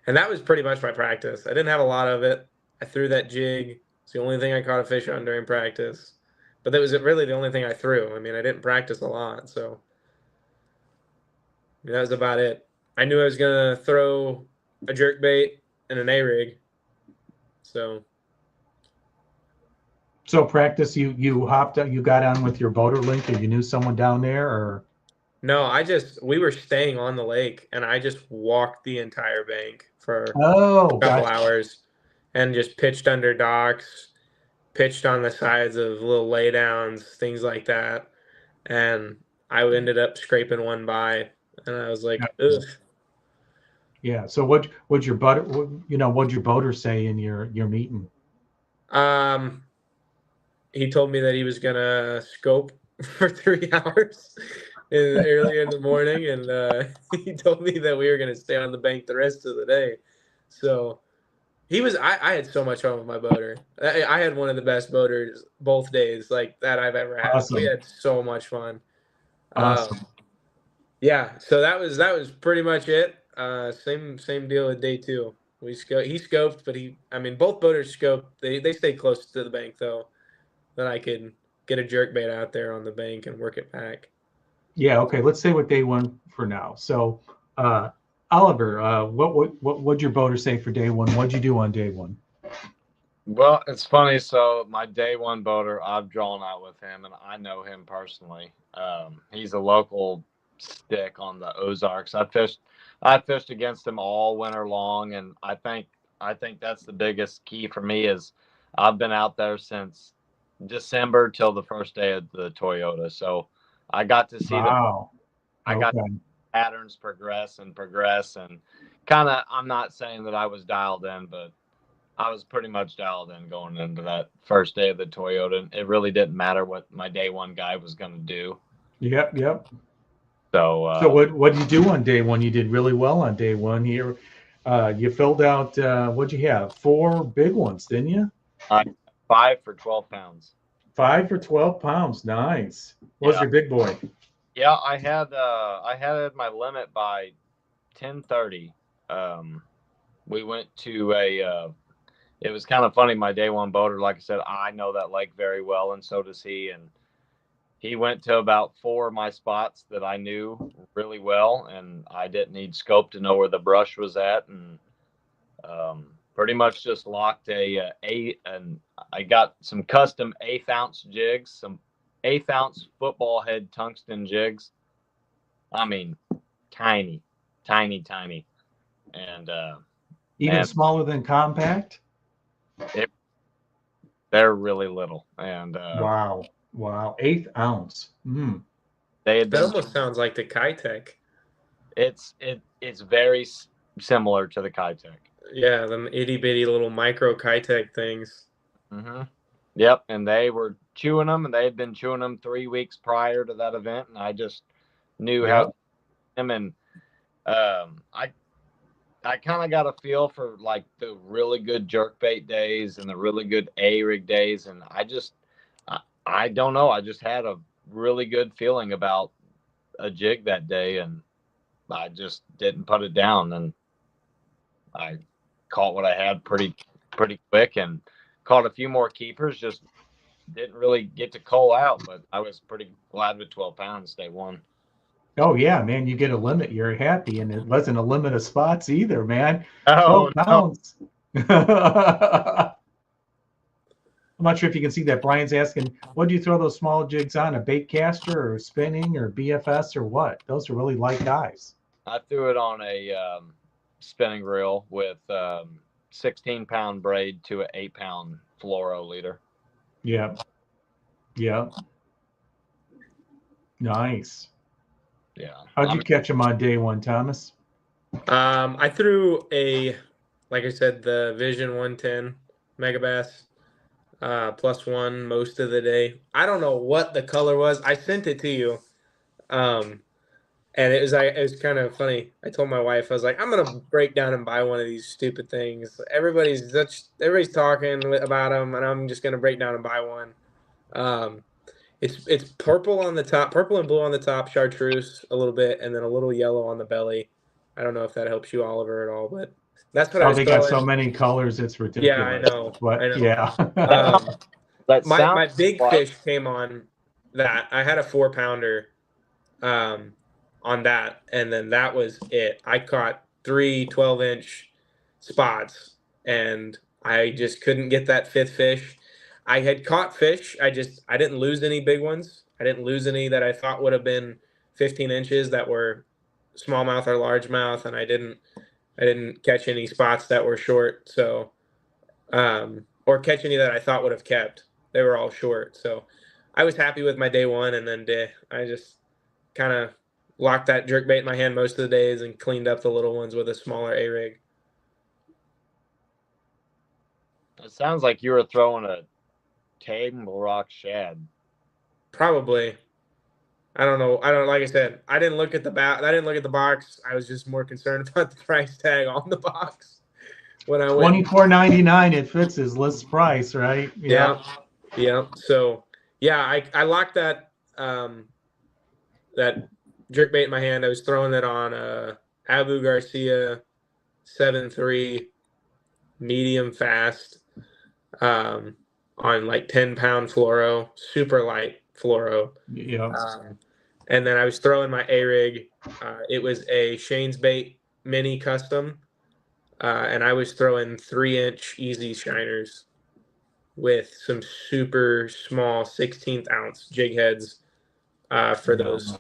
And that was pretty much my practice. I didn't have a lot of it. I threw that jig. It's the only thing I caught a fish on during practice. But that was really the only thing I threw. I mean, I didn't practice a lot, so that was about it. I knew I was gonna throw a jerkbait and an A-rig. So practice, you hopped up, you got on with your boater link, or you knew someone down there, or? no, we were staying on the lake, and I just walked the entire bank for a couple hours and just pitched under docks, pitched on the sides of little laydowns, things like that. And I ended up scraping one by, and I was like, ugh. Yeah. So what'd your boater say in your meeting? He told me that he was gonna scope for 3 hours earlier in the morning, and he told me that we were gonna stay on the bank the rest of the day. So I had so much fun with my boater. I had one of the best boaters both days like that I've ever had. Awesome. We had so much fun. Awesome. Yeah, so that was pretty much it. Same deal with day 2. He scoped, but both boaters scoped. They stayed close to the bank though, that I could get a jerkbait out there on the bank and work it back. Yeah. Okay. Let's say what day 1 for now. So, Oliver, what'd your boater say for day 1? What'd you do on day 1? Well, it's funny. So my day 1 boater, I've drawn out with him, and I know him personally. He's a local stick on the Ozarks. I fished against him all winter long, and I think that's the biggest key for me is I've been out there since December till the first day of the Toyota. So I got to see the patterns progress and kind of, I'm not saying that I was dialed in, but I was pretty much dialed in going into that first day of the Toyota. It really didn't matter what my day 1 guy was going to do. Yep. So what did you do on day 1? You did really well on day 1 here. You filled out, what'd you have? 4 big ones, didn't you? 5 for 12 pounds. 5 for 12 pounds. Nice. What was your big boy? Yeah, I had my limit by 10:30. We went to it was kind of funny. My day 1 boater, like I said, I know that lake very well, and so does he. And he went to about 4 of my spots that I knew really well, and I didn't need scope to know where the brush was at, and pretty much just locked and I got some custom 1/8 ounce jigs, some 1/8 ounce football head tungsten jigs. I mean, tiny, and even smaller than compact. They're really little, and wow, 1/8 ounce. That almost sounds like the Kitech. It's very similar to the Kitech. Yeah, them itty bitty little micro Kitech things. Mm-hmm. Yep, and they were chewing them, and they had been chewing them 3 weeks prior to that event, and I just knew how them, and I kind of got a feel for like the really good jerkbait days and the really good A-rig days, and I don't know, I just had a really good feeling about a jig that day, and I just didn't put it down, and I caught what I had pretty quick, and caught a few more keepers. Just didn't really get to cull out, but I was pretty glad with 12 pounds day 1. Oh yeah, man, you get a limit, you're happy, and it wasn't a limit of spots either, man. Oh, 12 pounds. I'm not sure if you can see that. Brian's asking, what do you throw those small jigs on? A bait caster or spinning or BFS or what? Those are really light guys. I threw it on a spinning reel with 16-pound braid to an 8-pound fluoro leader. Yeah. Nice. Yeah. How'd you catch them on day 1, Thomas? I threw like I said, the Vision 110 Megabass +1 most of the day. I don't know what the color was. I sent it to you. And it was kind of funny. I told my wife, I was like, I'm gonna break down and buy one of these stupid things. Everybody's talking about them, and I'm just gonna break down and buy one. It's purple on the top, purple and blue on the top, chartreuse a little bit, and then a little yellow on the belly. I don't know if that helps you, Oliver, at all, but that's what I Oh, was they got so throwing. many colors, it's Yeah, I ridiculous. know. But I know. yeah. That My sounds big like fish came on that. I had a 4-pounder on that, and then that was it. I caught 3 12-inch spots, and I just couldn't get that fifth fish. I had caught fish. I didn't lose any big ones. I didn't lose any that I thought would have been 15 inches that were smallmouth or largemouth, and I didn't catch any spots that were short. So or catch any that I thought would have kept. They were all short. So I was happy with my day one, and then I just kind of locked that jerkbait in my hand most of the days and cleaned up the little ones with a smaller A rig. it sounds like you were throwing a table rock shad. Probably. I don't know. Like I said, I didn't look at the I didn't look at the box. I was just more concerned about the price tag on the box when I went. $24.99. It fits his list price, right? Yeah. Yeah. So yeah, I locked that that jerkbait in my hand. I was throwing it on Abu Garcia 7.3 medium fast on like 10-pound fluoro, super light fluoro. Yeah. And then I was throwing my A rig. It was a Shane's Bait mini custom, and I was throwing 3-inch easy shiners with some super small 16th ounce jig heads for those.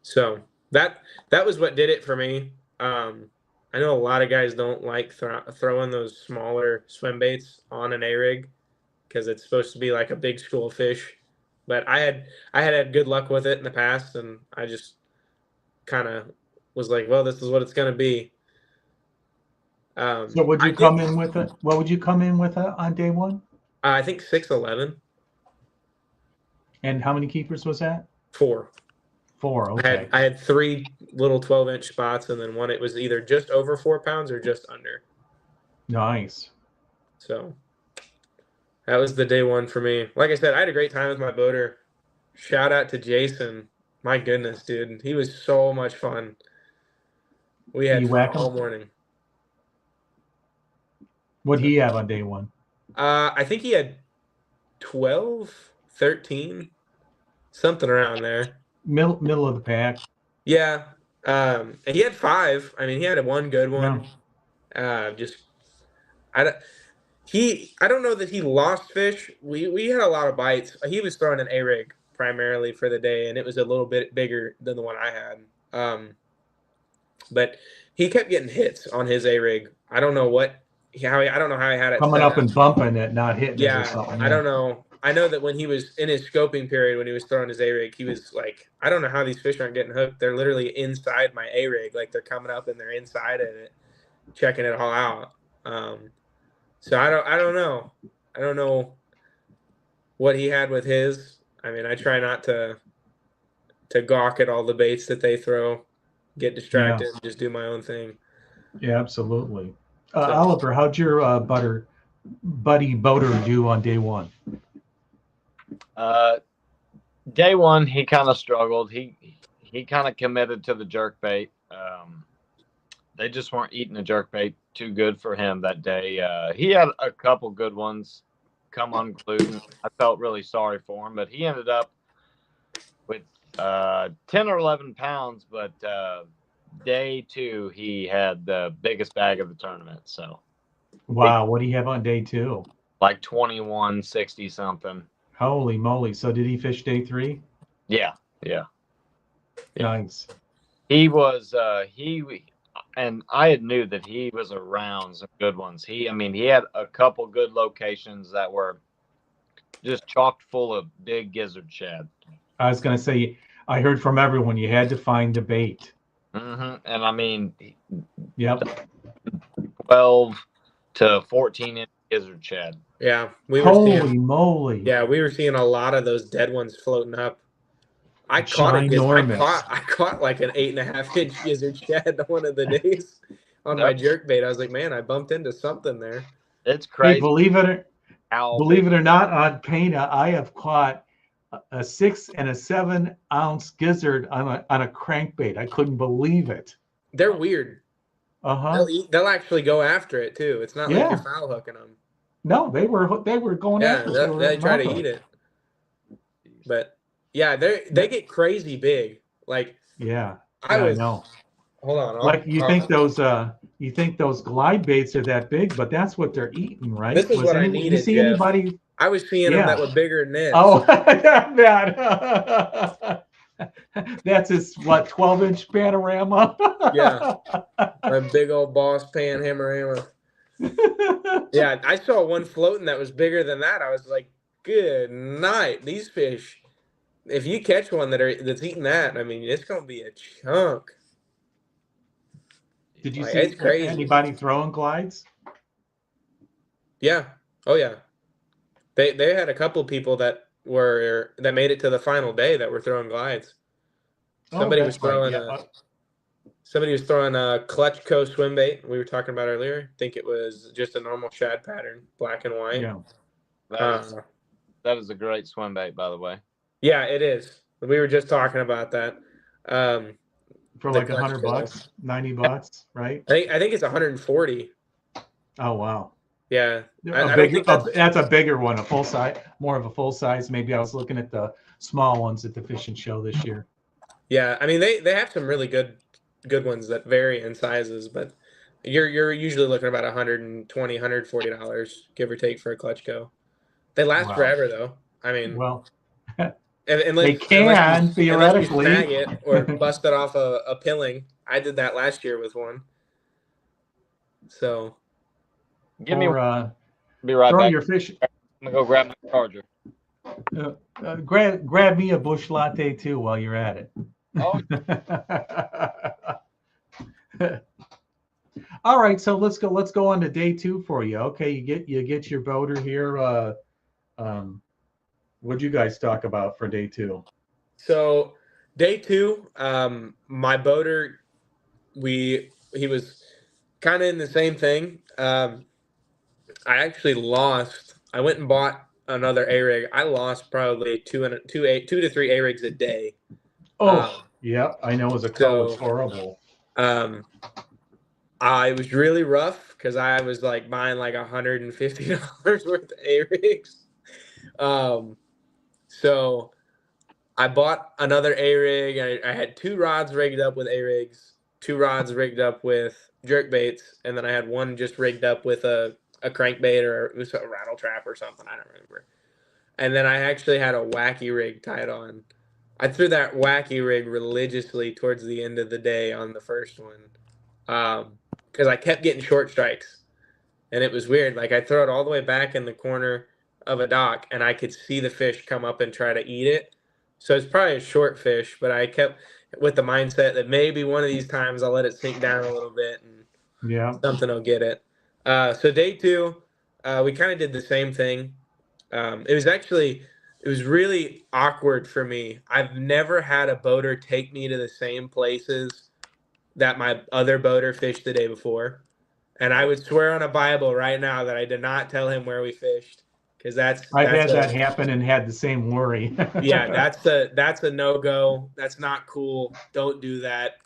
So that was what did it for me. I know a lot of guys don't like throwing those smaller swim baits on an A rig because it's supposed to be like a big school of fish. But I had good luck with it in the past, and I just kind of was like, well, this is what it's gonna be. So would you come in with it? What would you come in with on day one? I think 6'11". And how many keepers was that? 4. 4. Okay. I had 3 little 12-inch spots, and then one it was either just over 4 pounds or just under. Nice. So that was the day one for me. Like I said, I had a great time with my boater. Shout out to Jason. My goodness, dude. He was so much fun. We had fun all morning. What'd he have on day one? I think he had 12, 13, something around there. Middle of the pack. Yeah. And he had 5. I mean, he had one good one. Yeah. I don't know that he lost fish. We had a lot of bites. He was throwing an A rig primarily for the day, and it was a little bit bigger than the one I had. But he kept getting hits on his A rig. I don't know I don't know how he had it coming up and bumping it, not hitting it or something. I don't know. I know that when he was in his scoping period, when he was throwing his A rig, he was like, I don't know how these fish aren't getting hooked. They're literally inside my A rig, like they're coming up and they're inside of it, checking it all out. So I don't know. I don't know what he had with his. I mean, I try not to gawk at all the baits that they throw, get distracted, and just do my own thing. Yeah, absolutely. Oliver, how'd your buddy boater do on day one? Day one, he kind of struggled. He kind of committed to the jerkbait. They just weren't eating the jerkbait too good for him that day. He had a couple good ones come unglued. I felt really sorry for him, but he ended up with 10 or 11 pounds. But day 2, he had the biggest bag of the tournament. So, wow, what do you have on day 2? Like 2160 something. Holy moly! So did he fish day 3? Yeah. Nice. He was and I knew that he was around some good ones. He had a couple good locations that were just chocked full of big gizzard shad. I was going to say, I heard from everyone you had to find the bait. Mm-hmm. And I mean, yep, 12 to 14 inch gizzard shad. Yeah, holy moly! Yeah, we were seeing a lot of those dead ones floating up. I caught it. Ginormous. I caught like an 8.5-inch gizzard shad one of the days on my jerk bait. I was like, man, I bumped into something there. It's Hey, crazy. believe it big. or not, on Pana, I have caught a 6 and a 7 ounce gizzard on a crankbait. I couldn't believe it. They're weird. Uh-huh. They'll actually go after it too. It's not like you're Yeah. foul hooking them. No, they were going after it. They try to eat it. But yeah, they get crazy big. Like yeah, I know. Hold on. Like you think those glide baits are that big, but that's what they're eating, right? This is what I needed. You see Jeff. anybody? I was seeing them that were bigger than this. Oh, that. That's his 12-inch panorama. Yeah, my big old Boss Pan Hammerama. Yeah, I saw one floating that was bigger than that. I was like, good night. These fish, if you catch one that's eating that, I mean, it's gonna be a chunk. Did you see anybody throwing glides? Yeah. Oh yeah. They had a couple people that made it to the final day that were throwing glides. Somebody was throwing a Clutch Co swim bait we were talking about earlier. I think it was just a normal shad pattern, black and white. Yeah. That is a great swim bait, by the way. Yeah, it is. We were just talking about that. For like $100, $90, right? I think it's 140. Oh wow. Yeah. That's a bigger one, a full size, more of a full size. Maybe I was looking at the small ones at the fishing show this year. Yeah, I mean they have some really good ones that vary in sizes, but you're usually looking about $120, $140, give or take, for a Clutch Co. They last forever though. I mean, well, they can theoretically snag it or bust it off a pilling. I did that last year with one. So be right throw back. Your fish. I'm gonna go grab my charger. Grab me a bush latte too while you're at it. Oh. All right, so let's go on to day 2 for you. Okay, you get your boater here. What'd you guys talk about for day 2? So day 2, my boater, he was kind of in the same thing. I actually lost. I went and bought another A-rig. I lost probably 2 to 3 A-rigs a day. Yeah, I know. As a co, it's horrible. I was really rough because I was like buying like $150 worth of A-rigs. So I bought another A-rig. I had 2 rods rigged up with A-rigs, 2 rods rigged up with jerk baits, and then I had one just rigged up with a crankbait, or it was a rattle trap or something. I don't remember. And then I actually had a wacky rig tied on. I threw that wacky rig religiously towards the end of the day on the first one, because I kept getting short strikes, and it was weird. Like I'd throw it all the way back in the corner of a dock, and I could see the fish come up and try to eat it. So it's probably a short fish, but I kept with the mindset that maybe one of these times I'll let it sink down a little bit and something will get it. So day 2, we kind of did the same thing. It was really awkward for me. I've never had a boater take me to the same places that my other boater fished the day before. And I would swear on a Bible right now that I did not tell him where we fished, because I've had that happen and had the same worry. Yeah, that's a no-go. That's not cool. Don't do that.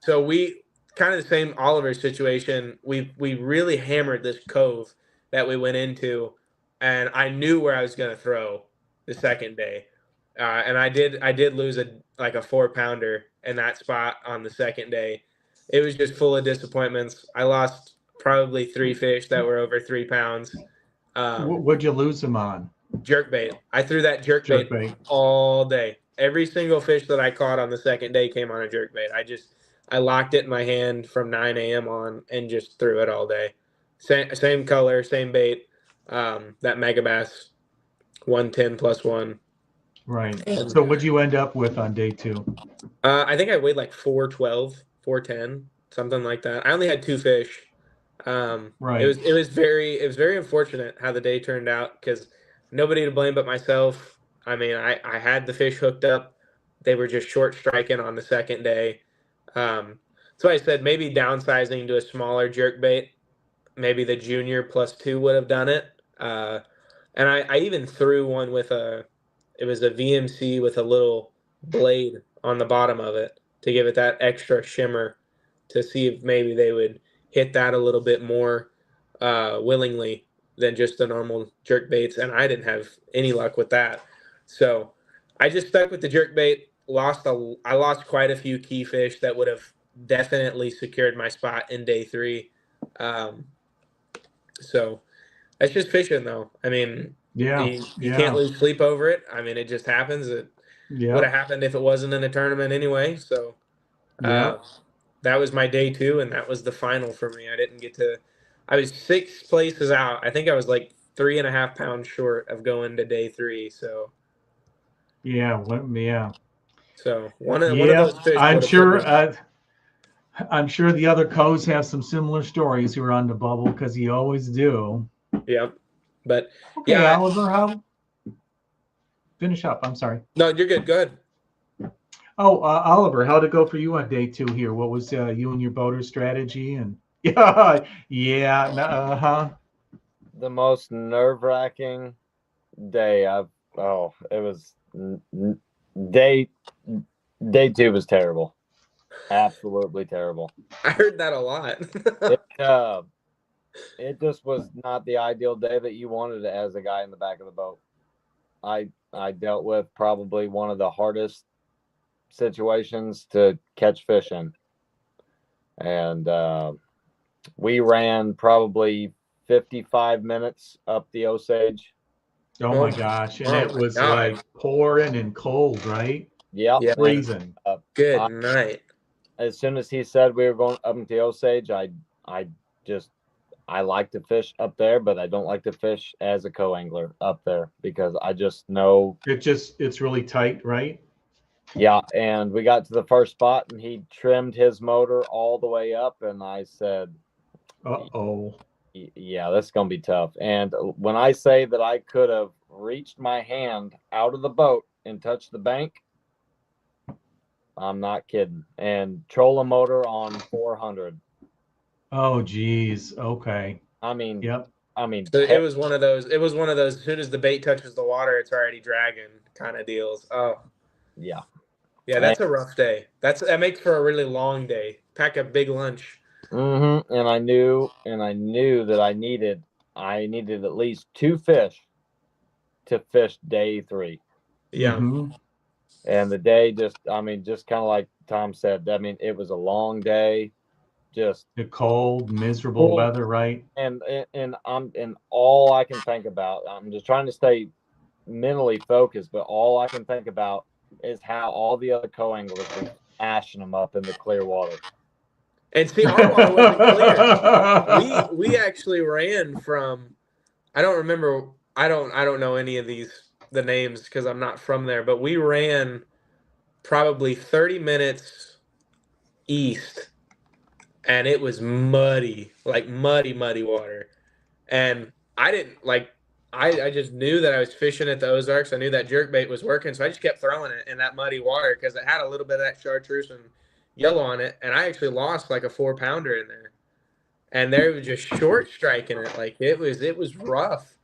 So we kind of the same Oliver situation. We really hammered this cove that we went into, and I knew where I was going to throw the second day, and I did lose a 4-pounder in that spot on the second day. It was just full of disappointments. I lost probably 3 fish that were over 3 pounds. What'd you lose them on? Jerkbait. I threw that jerkbait all day. Every single fish that I caught on the second day came on a jerkbait. I locked it in my hand from 9 a.m. on and just threw it all day. Same color, same bait. That Megabass 110 plus 1. Right. So what'd you end up with on day 2? I think I weighed like 412, 410, something like that. I only had 2 fish. Right. It was very unfortunate how the day turned out, because nobody to blame but myself. I mean, I had the fish hooked up. They were just short striking on the second day. So I said maybe downsizing to a smaller jerkbait. Maybe the junior +2 would have done it. And I even threw one with it was a VMC with a little blade on the bottom of it to give it that extra shimmer to see if maybe they would hit that a little bit more willingly than just the normal jerk baits. And I didn't have any luck with that. So I just stuck with the jerk bait. I lost quite a few key fish that would have definitely secured my spot in day 3. So that's just fishing, though. I mean, Yeah. you can't lose sleep over it. I mean, it just happens. It would have happened if it wasn't in a tournament anyway. So that was my day 2, and that was the final for me. I didn't get to. I was 6 places out. I think I was like 3.5 pounds short of going to day 3. So yeah. so one of those fish. I'm sure the other co's have some similar stories who are on the bubble because you always do. Yeah, but okay, yeah, Oliver, finish up. I'm sorry. No, you're good. Go ahead. Oh, Oliver, how'd it go for you on day 2 here? What was you and your boater strategy? And the most nerve-wracking day it was day 2 was terrible. Absolutely terrible. I heard that a lot. It just was not the ideal day that you wanted it as a guy in the back of the boat. I dealt with probably one of the hardest situations to catch fish in. And we ran probably 55 minutes up the Osage. Oh my gosh. And it was like pouring and cold, right? Yep. Yeah. Freezing. Good night. As soon as he said we were going up into the Osage, I like to fish up there, but I don't like to fish as a co-angler up there because I just know it's really tight, right? Yeah, and we got to the first spot and he trimmed his motor all the way up and I said, uh-oh. Yeah, this is going to be tough. And when I say that I could have reached my hand out of the boat and touched the bank, I'm not kidding. And trolling motor on 400. Oh, geez. Okay. I mean, yep. So it was one of those. It was one of those. As soon as the bait touches the water, it's already dragging kind of deals. Oh, yeah. That's a rough day. That makes for a really long day. Pack a big lunch. Mm-hmm. And I knew that I needed at least 2 fish to fish day 3. Yeah. Mm-hmm. And the day just kind of like Tom said, it was a long day. Just the cold, miserable weather, right? And all I can think about, I'm just trying to stay mentally focused, but all I can think about is how all the other co-anglers were ashing them up in the clear water. And see, our water wasn't clear. We actually ran from, I don't remember, I don't know any of the names because I'm not from there, but we ran probably 30 minutes east. And it was muddy, like muddy water. And I didn't I just knew that I was fishing at the Ozarks. I knew that jerkbait was working. So I just kept throwing it in that muddy water because it had a little bit of that chartreuse and yellow on it. And I actually lost like a 4-pounder in there. And they were just short striking it. Like it was rough.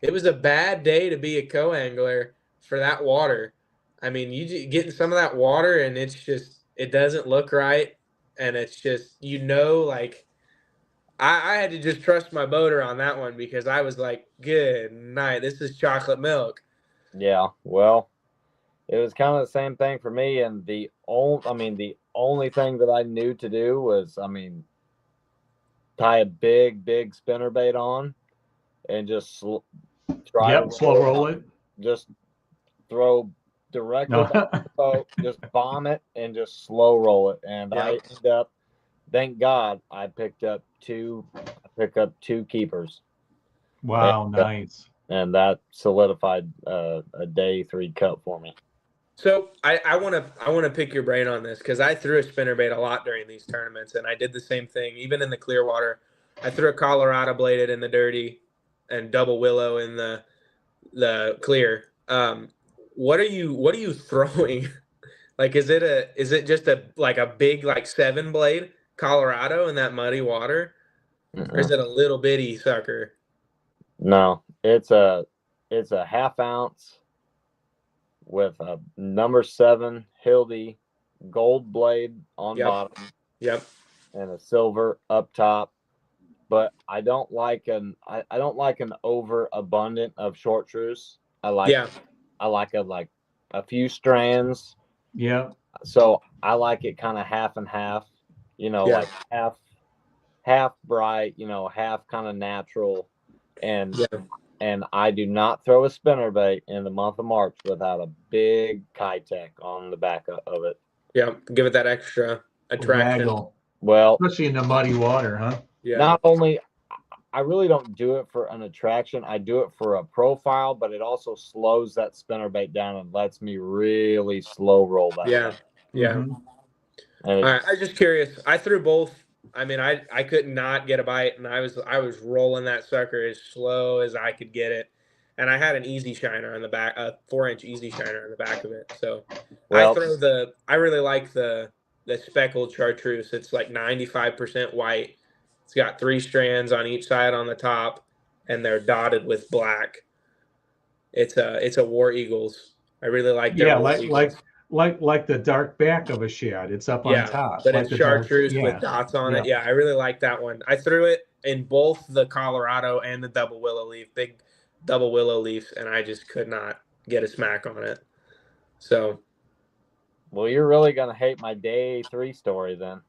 It was a bad day to be a co-angler for that water. I mean, you get in some of that water and it's just, it doesn't look right. And it's just, like, I had to just trust my boater on that one because I was like, good night. This is chocolate milk. Yeah, well, it was kind of the same thing for me. And the only thing that I knew to do was, tie a big spinnerbait on and just slow roll it. Just throw directly back to the boat, just bomb it and just slow roll it. And I ended up, thank God, I picked up 2 keepers. Wow, nice. And that solidified a day 3 cut for me. So I want to pick your brain on this because I threw a spinnerbait a lot during these tournaments, and I did the same thing even in the clear water. I threw a Colorado bladed in the dirty and double willow in the clear. what are you throwing? Like, is it just a big like 7-blade Colorado in that muddy water, or is it a little bitty sucker? No, it's a half ounce with a number 7 Hildy gold blade on bottom. Yep. And a silver up top. But I don't like an overabundant of chartreuse. I like a few strands. Yeah. So I like it kind of half and half, like half bright, half kind of natural. And I do not throw a spinnerbait in the month of March without a big Kitech on the back of it. Yeah, give it that extra attraction. Waggle. Well, especially in the muddy water, huh? Yeah. Not only, I really don't do it for an attraction. I do it for a profile, but it also slows that spinnerbait down and lets me really slow roll that. Yeah. thing. Yeah. Mhm. All right, I'm just curious. I threw both. I mean, I could not get a bite, and I was rolling that sucker as slow as I could get it, and I had an easy shiner on the back, a 4-inch easy shiner on the back of it. So I really like the speckled chartreuse. It's like 95% white. It's got 3 strands on each side on the top, and they're dotted with black. It's a War Eagles. I really like their War Eagles. Like the dark back of a shad. It's up on top. But like it's chartreuse with dots on it. Yeah, I really like that one. I threw it in both the Colorado and the double willow leaf, big double willow leaf, and I just could not get a smack on it. So, well, you're really gonna hate my day 3 story then.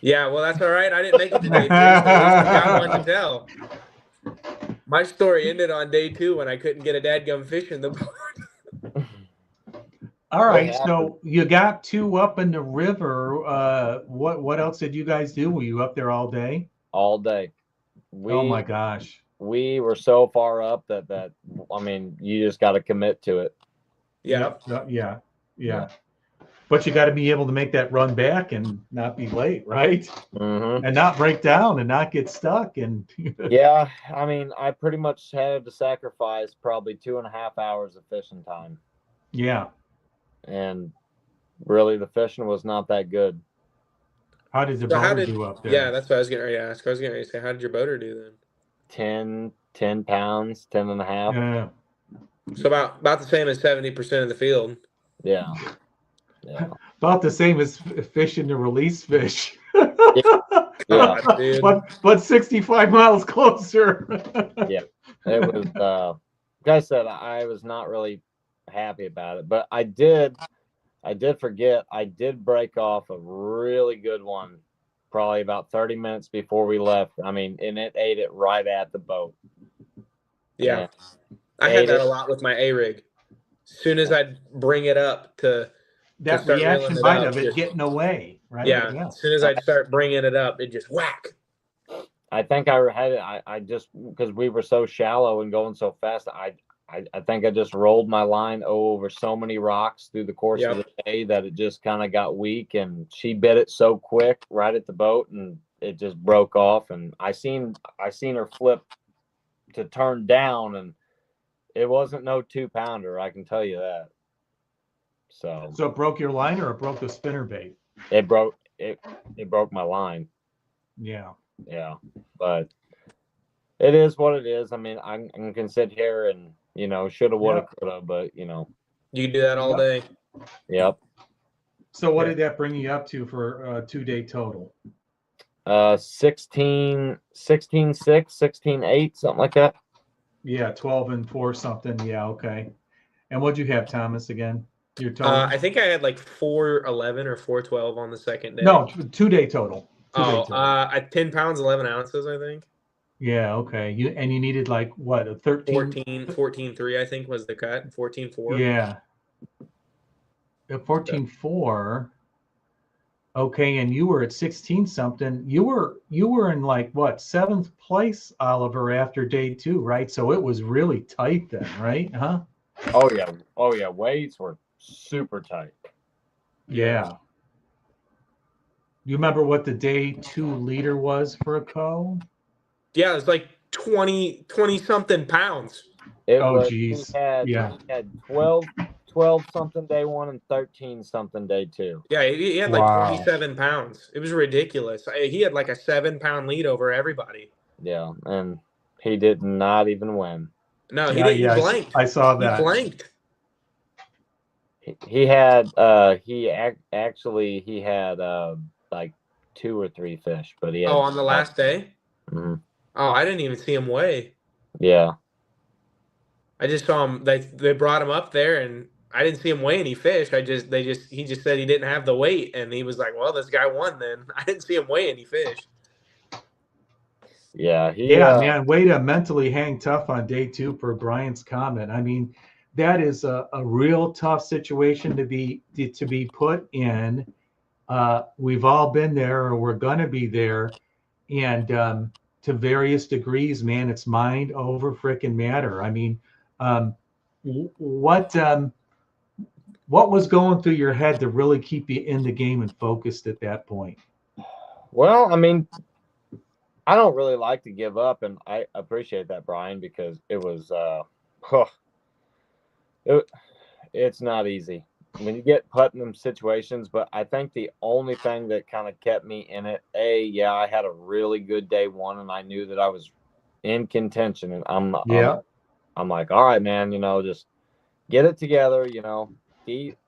Yeah, well, that's all right. I didn't make it to day 3, so at least you got one to tell. My story ended on day 2 when I couldn't get a dadgum fish in the boat. All right, so you got 2 up in the river. What else did you guys do? Were you up there all day? All day. Oh my gosh. We were so far up that I mean, you just got to commit to it. Yeah. Yeah. But you got to be able to make that run back and not be late, right? Mm-hmm. And not break down and not get stuck. And yeah, I mean, I pretty much had to sacrifice probably 2.5 hours of fishing time. Yeah. And really, the fishing was not that good. How did the boater do up there? Yeah, that's what I was getting ready to ask. I was getting ready to say, how did your boater do then? 10 pounds, 10.5. Yeah. So about the same as 70% of the field. Yeah. About the same as fishing to release fish. Yeah. Dude. But 65 miles closer. Yeah. It was, like I said, I was not really happy about it, but I did forget, I did break off a really good one probably about 30 minutes before we left. I mean, and it ate it right at the boat. Yeah. I had that a lot with my A-rig. As soon as I'd bring it up to that reaction bite of it getting away, right? Yeah. As soon as I'd start bringing it up, it just whack. I think I had it. I just, because we were so shallow and going so fast, I think I just rolled my line over so many rocks through the course of the day that it just kind of got weak, and she bit it so quick right at the boat, and it just broke off. And I seen her flip to turn down, and it wasn't no 2-pounder, I can tell you that. So it broke your line, or it broke the spinnerbait? It broke my line. Yeah. Yeah, but it is what it is. I mean, I can sit here and, shoulda, woulda, coulda, but, You can do that all day. Yep. So what did that bring you up to for a 2-day total? 16.6, 16.8, something like that. Yeah, 12 and 4 something. Yeah, okay. And what'd you have, Thomas, again? Your total? I think I had like 4.11 or 4.12 on the second day. No, 2-day total. 2-day total. At 10 pounds, 11 ounces, I think. Yeah, okay. You needed like what, a 13? 14.3, I think was the cut. 14.4. Yeah. 14.4. Okay, and you were at 16 something. You were in like what, 7th place, Oliver, after day 2, right? So it was really tight then, right? Huh? Oh yeah. Weights were super tight. Yeah. You remember what the day 2 leader was for a co? Yeah, it was like 20 something pounds. Geez. He had 12 12 something day one and 13 something day two. Yeah, he had like Wow. 27 pounds. It was ridiculous. He had like a 7-pound lead over everybody. Yeah, and he did not even win. No, he Yeah, didn't. He yeah, blanked. I saw He that. blanked. He had actually he had like 2 or 3 fish, but he had Oh, on the last day? Mhm. Oh, I didn't even see him weigh. Yeah. I just saw him. They brought him up there, and I didn't see him weigh any fish. He just said he didn't have the weight, and he was like, "Well, this guy won." Then I didn't see him weigh any fish. Yeah, Yeah, man, way to mentally hang tough on day 2 per Brian's comment. I mean, that is a real tough situation to be put in. We've all been there, or we're gonna be there, and to various degrees, man, it's mind over freaking matter. I mean, what was going through your head to really keep you in the game and focused at that point? Well, I mean, I don't really like to give up, and I appreciate that, Brian, because it was it's not easy when you get put in them situations. But I think the only thing that kind of kept me in it, I had a really good day one, and I knew that I was in contention, and I'm like, all right, man, just get it together,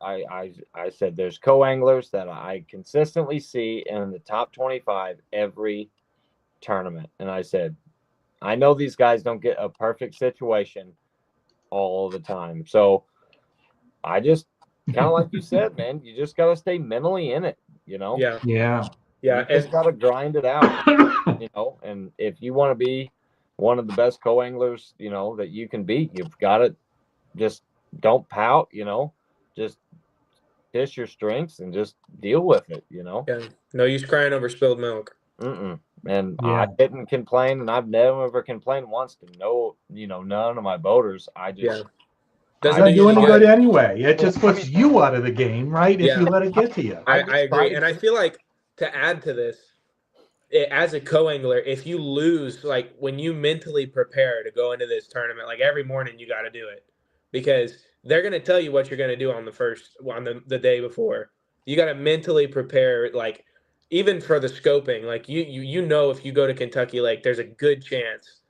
I said there's co-anglers that I consistently see in the top 25 every tournament, and I said, I know these guys don't get a perfect situation all the time, so I just kind of like you said, man, you just got to stay mentally in it, Yeah. Yeah. Yeah. You just got to grind it out, and if you want to be one of the best co-anglers, that you can be, you've got to just don't pout, just fish your strengths and just deal with it, Yeah. No use crying over spilled milk. And Yeah. I didn't complain, and I've never ever complained once to none of my boaters. I just Doesn't do any good anyway. It just puts you out of the game, right? If you let it get to you. I agree. And I feel like, to add to this, as a co-angler, if you lose, like when you mentally prepare to go into this tournament, like every morning you got to do it, because they're going to tell you what you're going to do on the day before. You got to mentally prepare, like even for the scoping, like you know, if you go to Kentucky Lake, there's a good chance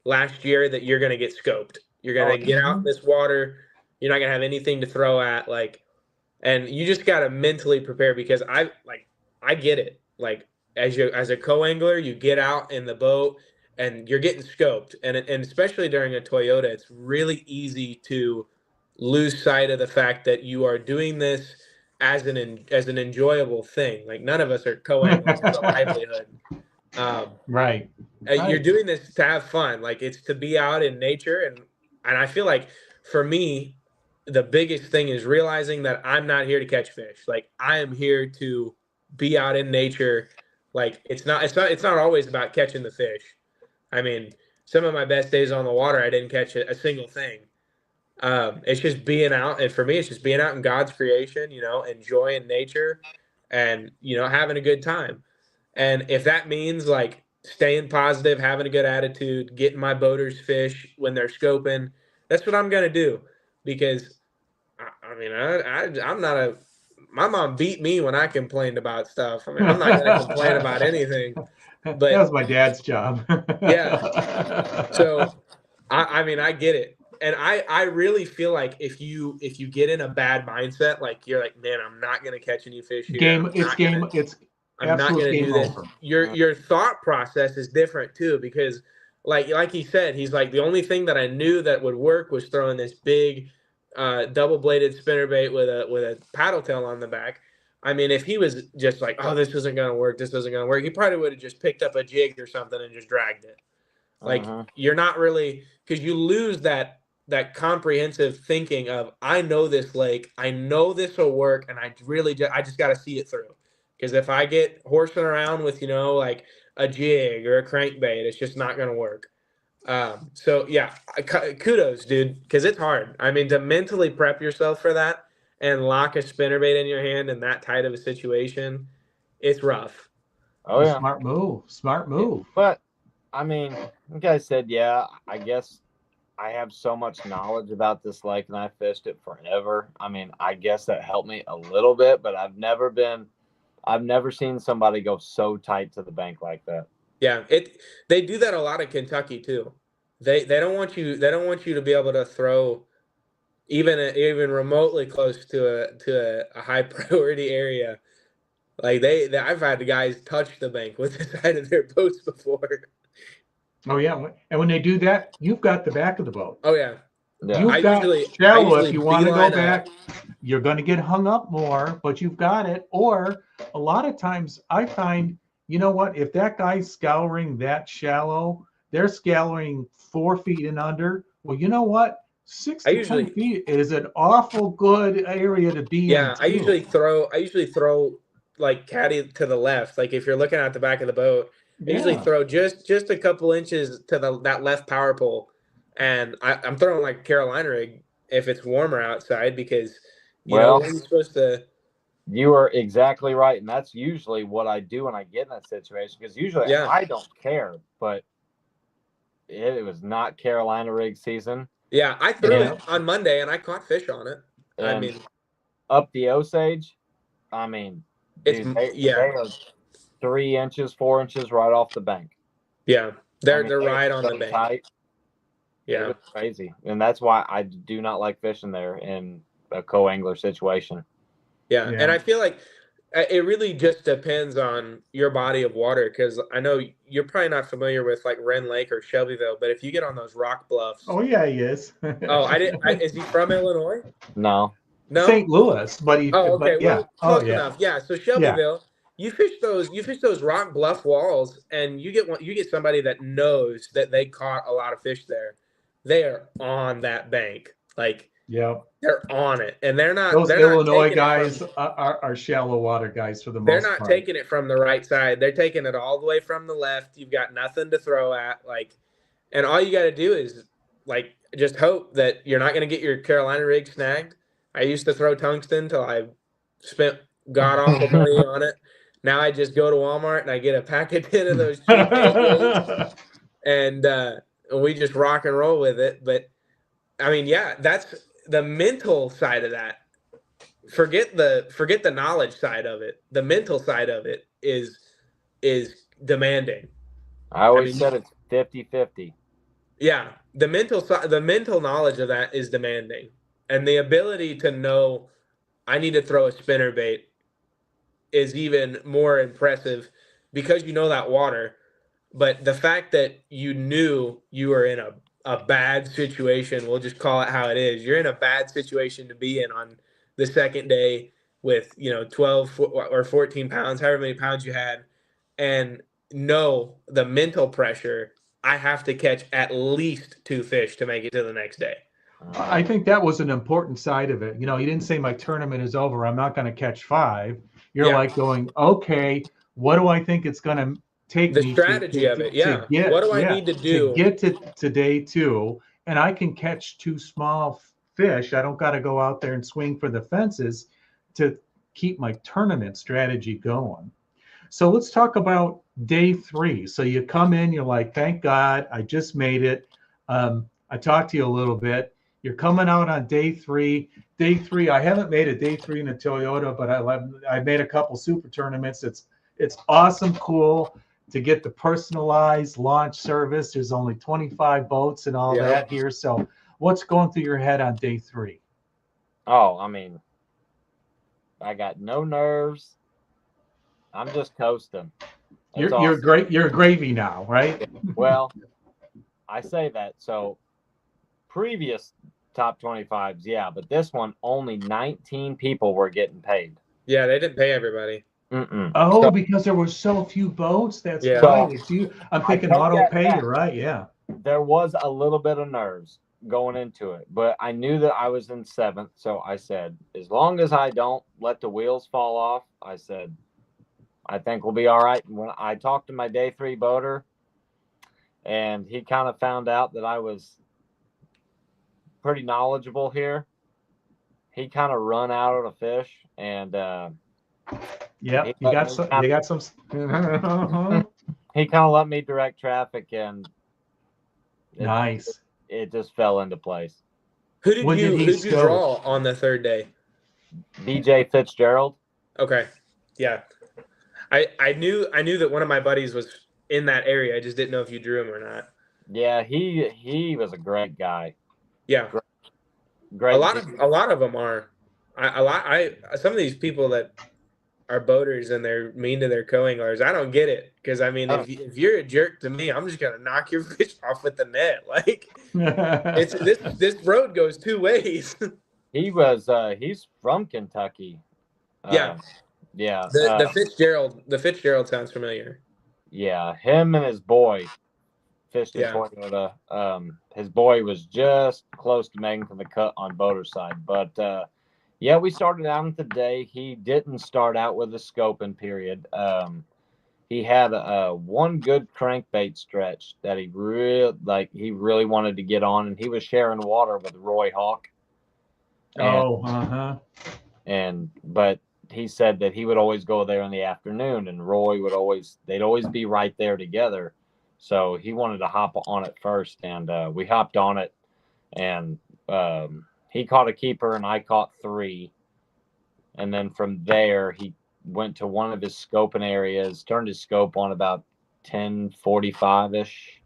last year that you're going to get scoped. You're going to get out in this water. You're not going to have anything to throw at, like, and you just got to mentally prepare, because I get it. Like, as a co-angler, you get out in the boat and you're getting scoped, and especially during a Toyota, it's really easy to lose sight of the fact that you are doing this as an enjoyable thing. Like, none of us are co-anglers as a livelihood. Right. You're doing this to have fun. Like, it's to be out in nature, and I feel like, for me, the biggest thing is realizing that I'm not here to catch fish. Like, I am here to be out in nature. Like, it's not always about catching the fish. I mean, some of my best days on the water, I didn't catch a single thing. It's just being out, and for me, it's just being out in God's creation, enjoying nature, and having a good time. And if that means like staying positive, having a good attitude, getting my boaters fish when they're scoping, that's what I'm gonna do. Because I'm not a. My mom beat me when I complained about stuff. I mean, I'm not gonna complain about anything. But that was my dad's job. Yeah. So I get it. And I really feel like if you get in a bad mindset, like you're like, man, I'm not gonna catch any fish here. I'm not gonna do this. Over. Your thought process is different too, because like he said, he's like, the only thing that I knew that would work was throwing this big double-bladed spinnerbait with a paddle tail on the back. I mean, if he was just like, oh, this isn't gonna work, he probably would have just picked up a jig or something and just dragged it. Like, you're not really, because you lose that comprehensive thinking of, I know this lake, I know this will work, and I just got to see it through. Because if I get horsing around with like a jig or a crankbait, it's just not going to work. So yeah, kudos, dude, because it's hard. I mean, to mentally prep yourself for that and lock a spinnerbait in your hand in that tight of a situation, it's rough. Oh yeah, smart move. But I mean, like I said, yeah, I guess I have so much knowledge about this lake, and I fished it forever. I mean, I guess that helped me a little bit, but I've never seen somebody go so tight to the bank like that. Yeah, they do that a lot in Kentucky too. They don't want you to be able to throw even remotely close to a high priority area. Like I've had the guys touch the bank with the side of their boats before. Oh yeah, and when they do that, you've got the back of the boat. Oh yeah. Yeah. You've I got usually shallow. If you want to go beeline back, you're going to get hung up more, but you've got it. Or a lot of times I find, you know what, if that guy's scouring that shallow, they're scouring 4 feet and under. Well, you know what? 6 to 10 feet is an awful good area to be in. Yeah, I usually throw like caddy to the left. Like if you're looking at the back of the boat, I usually throw just a couple inches to that left power pole, and I'm throwing like Carolina rig if it's warmer outside because you know when you're supposed to. You are exactly right, and that's usually what I do when I get in that situation because usually I don't care, but it was not Carolina rig season. Yeah, I threw it on Monday and I caught fish on it. And I mean, up the Osage, I mean, dude, they are 3 inches, 4 inches right off the bank. Yeah, they're right on the bank. Tight. Yeah, it was crazy, and that's why I do not like fishing there in a co-angler situation. Yeah, and I feel like it really just depends on your body of water because I know you're probably not familiar with like Wren Lake or Shelbyville, but if you get on those rock bluffs. Oh yeah, he is. Oh, is he from Illinois? No. St. Louis, but he. Oh, okay. But, yeah. Well, close enough. Yeah. So Shelbyville, you fish those rock bluff walls, and you get somebody that knows that they caught a lot of fish there. They are on that bank, like. Yeah. They're on it, and they're not. Those they're Illinois not guys are shallow water guys for the most part. They're not taking it from the right side. They're taking it all the way from the left. You've got nothing to throw at, and all you got to do is just hope that you're not going to get your Carolina rig snagged. I used to throw tungsten till I spent god awful money on it. Now I just go to Walmart and I get a pack of 10 of those cheap rigs, and we just rock and roll with it. But I mean, yeah, that's the mental side of that. Forget the knowledge side of it. The mental side of it is demanding. I always said it's 50-50. Yeah, the mental knowledge of that is demanding, and the ability to know I need to throw a spinner bait is even more impressive because you know that water. But the fact that you knew you were in a bad situation, we'll just call it how it is. You're in a bad situation to be in on the second day with 12 or 14 pounds, however many pounds you had, and know the mental pressure. I have to catch at least 2 fish to make it to the next day. I think that was an important side of it. You didn't say my tournament is over. I'm not going to catch 5. You're like going, okay, what do I think it's going to take me? The strategy of it, yeah. What do I need to do to get to day 2? And I can catch 2 small fish. I don't got to go out there and swing for the fences to keep my tournament strategy going. So let's talk about day 3. So you come in, you're like, thank God, I just made it. I talked to you a little bit. You're coming out on day 3. Day 3, I haven't made a day 3 in a Toyota, but I made a couple super tournaments. It's awesome, cool to get the personalized launch service. There's only 25 boats and all that here. So what's going through your head on day 3? Oh, I mean, I got no nerves. I'm just coasting. You're great. You're gravy now, right? Well, I say that. So previous top 25s, yeah, but this one only 19 people were getting paid. Yeah, they didn't pay everybody. Oh, because there were so few boats. That's right. I'm thinking auto pay. You're right. Yeah. There was a little bit of nerves going into it, but I knew that I was in 7th. So I said, as long as I don't let the wheels fall off, I said, I think we'll be all right. And when I talked to my day 3 boater, and he kind of found out that I was pretty knowledgeable here, he kind of run out of the fish, and yeah, you got some. He kind of let me direct traffic, and nice. it just fell into place. Who did When you did he who did you scope? draw on the third day? BJ Fitzgerald. Okay, yeah, I knew that one of my buddies was in that area. I just didn't know if you drew him or not. Yeah, he was a great guy. Yeah, Great. a lot of them are. Some of these people that are boaters and they're mean to their coanglers. I don't get it because I mean, if you're a jerk to me, I'm just gonna knock your fish off with the net. Like it's this road goes two ways. He's from Kentucky. Yeah. Yeah. The Fitzgerald sounds familiar. Yeah, him and his boy fished in Yeah. Toyota. His boy was just close to making the cut on boater side, but yeah, we started out with the day. He didn't start out with a scoping period. He had one good crankbait stretch that he really wanted to get on, and he was sharing water with Roy Hawk. But he said that he would always go there in the afternoon, and Roy they'd always be right there together. So he wanted to hop on it first, and we hopped on it, and he caught a keeper and I caught 3. And then from there, he went to one of his scoping areas, turned his scope on about 10:45-ish,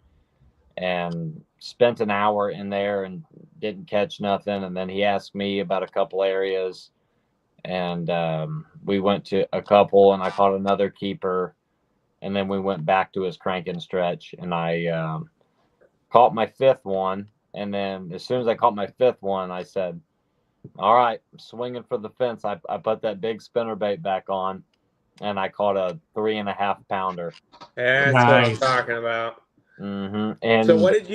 and spent an hour in there and didn't catch nothing. And then he asked me about a couple areas, and we went to a couple, and I caught another keeper. And then we went back to his cranking stretch, and I caught my 5th one. And then as soon as I caught my 5th one, I said, all right, I'm swinging for the fence. I put that big spinnerbait back on, and I caught a 3.5 pounder. That's what I'm talking about. Mm-hmm. And so what did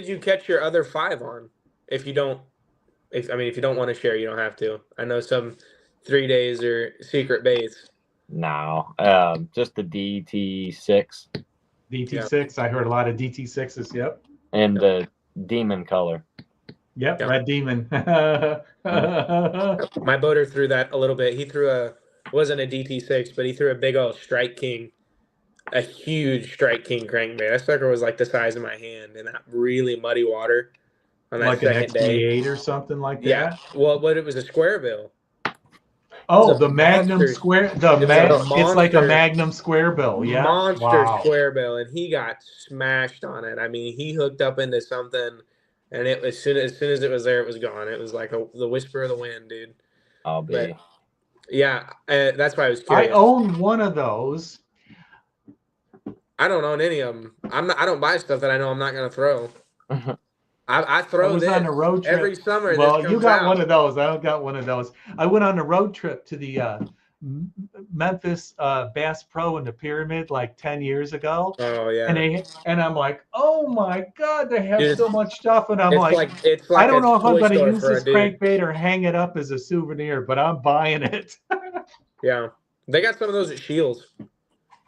you catch your other 5 on? If you don't want to share, you don't have to. I know some 3 days are secret baits. No, just the DT6. DT6. I heard a lot of DT6s. Yep. And the demon color. Yep, red demon. My boater threw that a little bit. He threw wasn't a DT6, but he threw a big old Strike King, a huge Strike King crankbait. That sucker was like the size of my hand in that really muddy water on that like an second XD8 day. or something like that. Yeah, well, but it was a square bill. Oh, the Magnum square. It's like a Magnum square bill. Yeah, monster square bill, and he got smashed on it. I mean, he hooked up into something. And as soon as it was there, it was gone. It was like the whisper of the wind, dude. Yeah, that's why I was curious. I own one of those. I don't own any of them. I don't buy stuff that I know I'm not going to throw. I throw this on a road trip every summer. Well, you got one of those. I don't got one of those. I went on a road trip to the Memphis Bass Pro in the Pyramid like 10 years ago. Oh yeah. And I'm like, oh my God, they have so much stuff. And I'm like it's I don't know if I'm going to use this crankbait or hang it up as a souvenir, but I'm buying it. Yeah, they got some of those at Shields.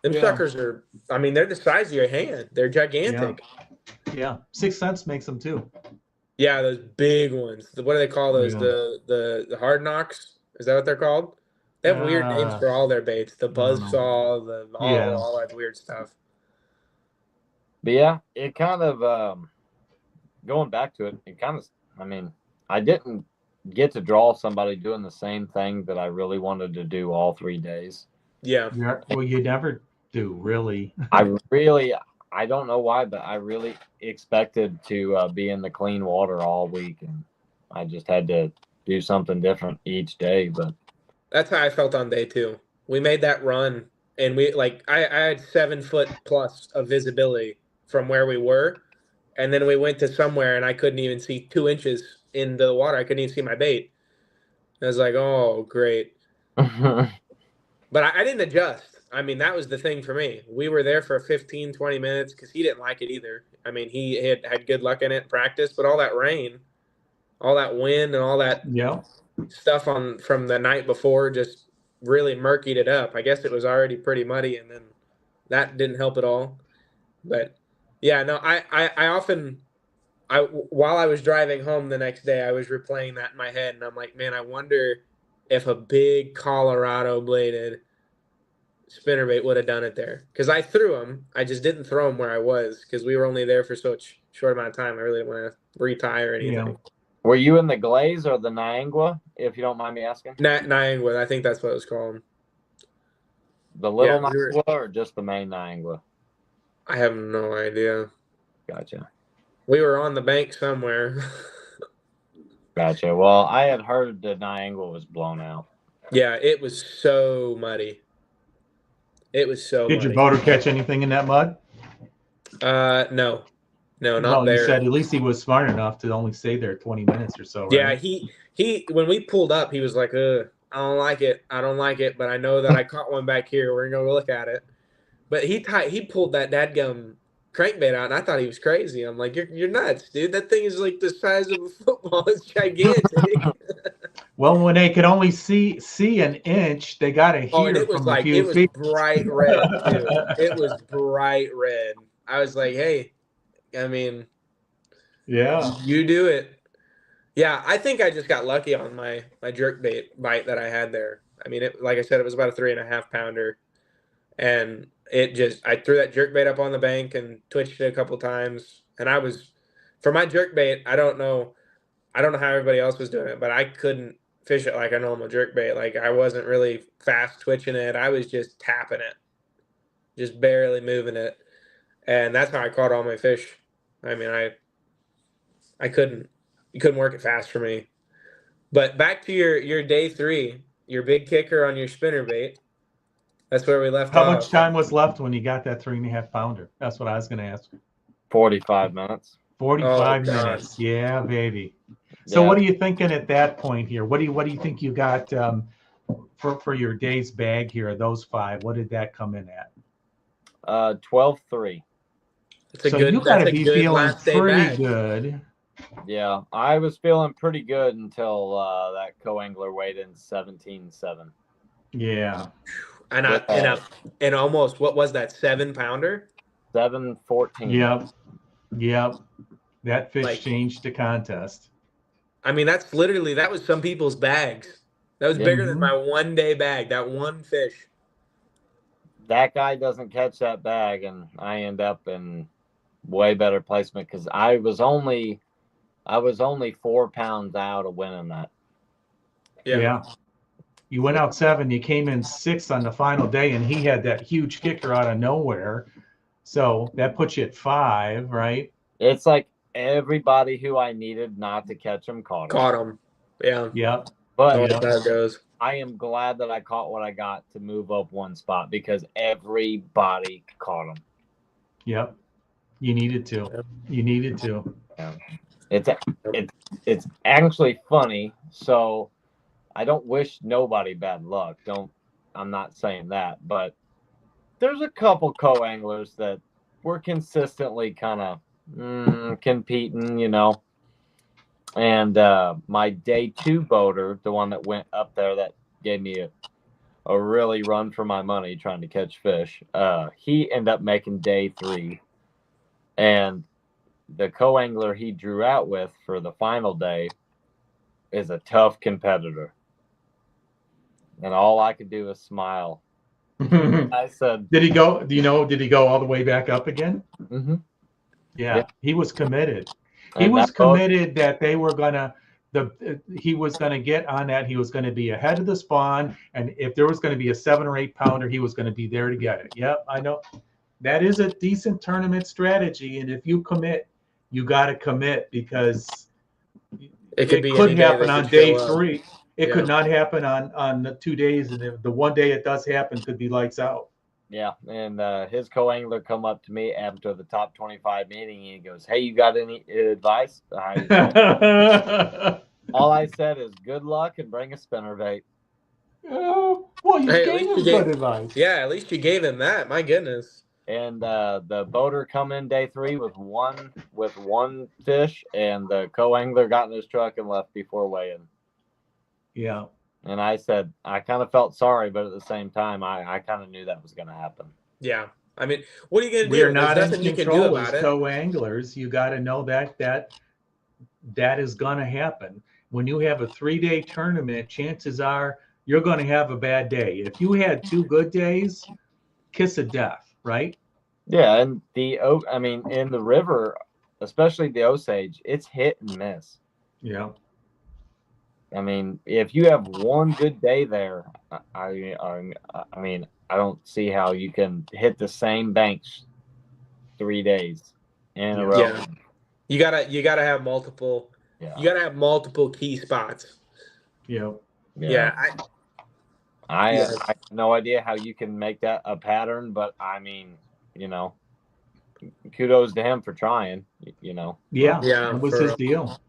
Them suckers are. I mean, they're the size of your hand. They're gigantic. Yeah, 6 cents makes them too. Yeah, those big ones. What do they call those? The hard knocks. Is that what they're called? They have weird names for all their baits. The buzzsaw, all that weird stuff. But yeah, it kind of going back to it. It kind of. I mean, I didn't get to draw somebody doing the same thing that I really wanted to do all 3 days. Yeah. Well, you never do, really. I don't know why, but I really expected to be in the clean water all week, and I just had to do something different each day. But that's how I felt on day 2. We made that run, and I had 7 foot plus of visibility from where we were, and then we went to somewhere, and I couldn't even see 2 inches in the water. I couldn't even see my bait. I was like, oh, great. But I didn't adjust. I mean, that was the thing for me. We were there for 15, 20 minutes because he didn't like it either. I mean, he had good luck in it in practice, but all that rain, all that wind, and all that stuff from the night before just really murkied it up. I guess it was already pretty muddy, and then that didn't help at all. But, yeah, no, while I was driving home the next day, I was replaying that in my head, and I'm like, man, I wonder if a big Colorado bladed spinnerbait would have done it there. Because I threw them. I just didn't throw them where I was because we were only there for such short amount of time. I really didn't want to retire or anything. Yeah. Were you in the glaze or the Niangua, if you don't mind me asking? Niangua, I think that's what it was called. The little Yeah, we were- Niangua or just the main Niangua? I have no idea. Gotcha. We were on the bank somewhere. Gotcha. Well, I had heard the Niangua was blown out. Yeah, it was so muddy. It was so Did muddy. your boater catch anything in that mud? No, not Well, there. you said at least he was smart enough to only stay there 20 minutes or so, right? Yeah, he when we pulled up, he was like, I don't like it. I don't like it, but I know that I caught one back here. We're gonna go look at it. But he pulled that dadgum crankbait out, and I thought he was crazy. I'm like, you're nuts, dude. That thing is like the size of a football. It's gigantic. Well, when they could only see an inch, they got to hear and it was from like a few feet. Bright red too. It was bright red. I was like, hey, I mean, Yeah. you do it. Yeah, I think I just got lucky on my jerkbait bite that I had there. I mean, like I said, it was about a 3.5 pounder, and I threw that jerkbait up on the bank and twitched it a couple times. And I was, for my jerkbait, I don't know how everybody else was doing it, but I couldn't fish it like a normal jerkbait. Like I wasn't really fast twitching it. I was just tapping it, just barely moving it, and that's how I caught all my fish. I mean, you couldn't work it fast for me. But back to your day 3, your big kicker on your spinnerbait. That's where we left off. How much time was left when you got that 3.5 pounder? That's what I was going to ask. 45 minutes. 45 God. minutes. Yeah, baby. So Yeah. what are you thinking at that point here? What do you think you got for your day's bag here? Those 5, what did that come in at? 12-3. So you got to be feeling last day pretty bag. good. Yeah, I was feeling pretty good until that co-angler weighed in 17.7. Yeah. And almost, what was that, 7 pounder? 7.14. Yep. That fish Like- changed the contest. I mean, that was some people's bags. That was Yeah. bigger than my 1 day bag, that one fish. That guy doesn't catch that bag, and I end up in way better placement because I was only 4 pounds out of winning that. Yeah. You went out 7, you came in 6 on the final day, and he had that huge kicker out of nowhere. So that puts you at 5, right? It's like everybody who I needed not to catch him caught him. Caught him. Yeah. Yep. But That's how it goes. I am glad that I caught what I got to move up 1 spot because everybody caught him. Yep. You needed to. Yep. You needed to. It's actually funny. So I don't wish nobody bad luck. I'm not saying that, but there's a couple co-anglers that were consistently kind of competing, And my day 2 boater, the one that went up there that gave me a really run for my money trying to catch fish, he ended up making day 3. And the co-angler he drew out with for the final day is a tough competitor. And all I could do was smile. I said, Did he go? Do you know? Did he go all the way back up again? mm-hmm. Yeah, he was committed. He And was that boat- committed that they were gonna. He was gonna get on that. He was gonna be ahead of the spawn, and if there was gonna be a 7 or 8 pounder, he was gonna be there to get it. Yep, I know. That is a decent tournament strategy, and if you commit, you got to commit because It could be could any day happen they on could day show up. 3. It Yeah. could not happen on the 2 days, and the one day it does happen could be lights out. Yeah, and his co-angler come up to me after the top 25 meeting, and he goes, "Hey, you got any advice?" All I said is, "Good luck and bring a spinnerbait." Well, you Hey, at gave least him you good gave- advice. Yeah, at least you gave him that. My goodness. And the boater come in day 3 with one fish, and the co-angler got in his truck and left before weighing. Yeah. And I said, I kind of felt sorry, but at the same time, I kind of knew that was going to happen. Yeah. I mean, what are you going to do? We're not There's in nothing you can do control as about it. co-anglers. You got to know that is going to happen. When you have a 3-day tournament, chances are you're going to have a bad day. If you had 2 good days, kiss of death, right? Yeah, and I mean, in the river, especially the Osage, it's hit and miss. Yeah. I mean, if you have one good day there, I mean, I don't see how you can hit the same banks 3 days in a row. Yeah. You gotta have multiple. Yeah. You gotta have multiple key spots. Yeah. Yeah. I Yeah. have no idea how you can make that a pattern, but I mean, you know, kudos to him for trying, you know. Yeah. Yeah, That was for his real. deal.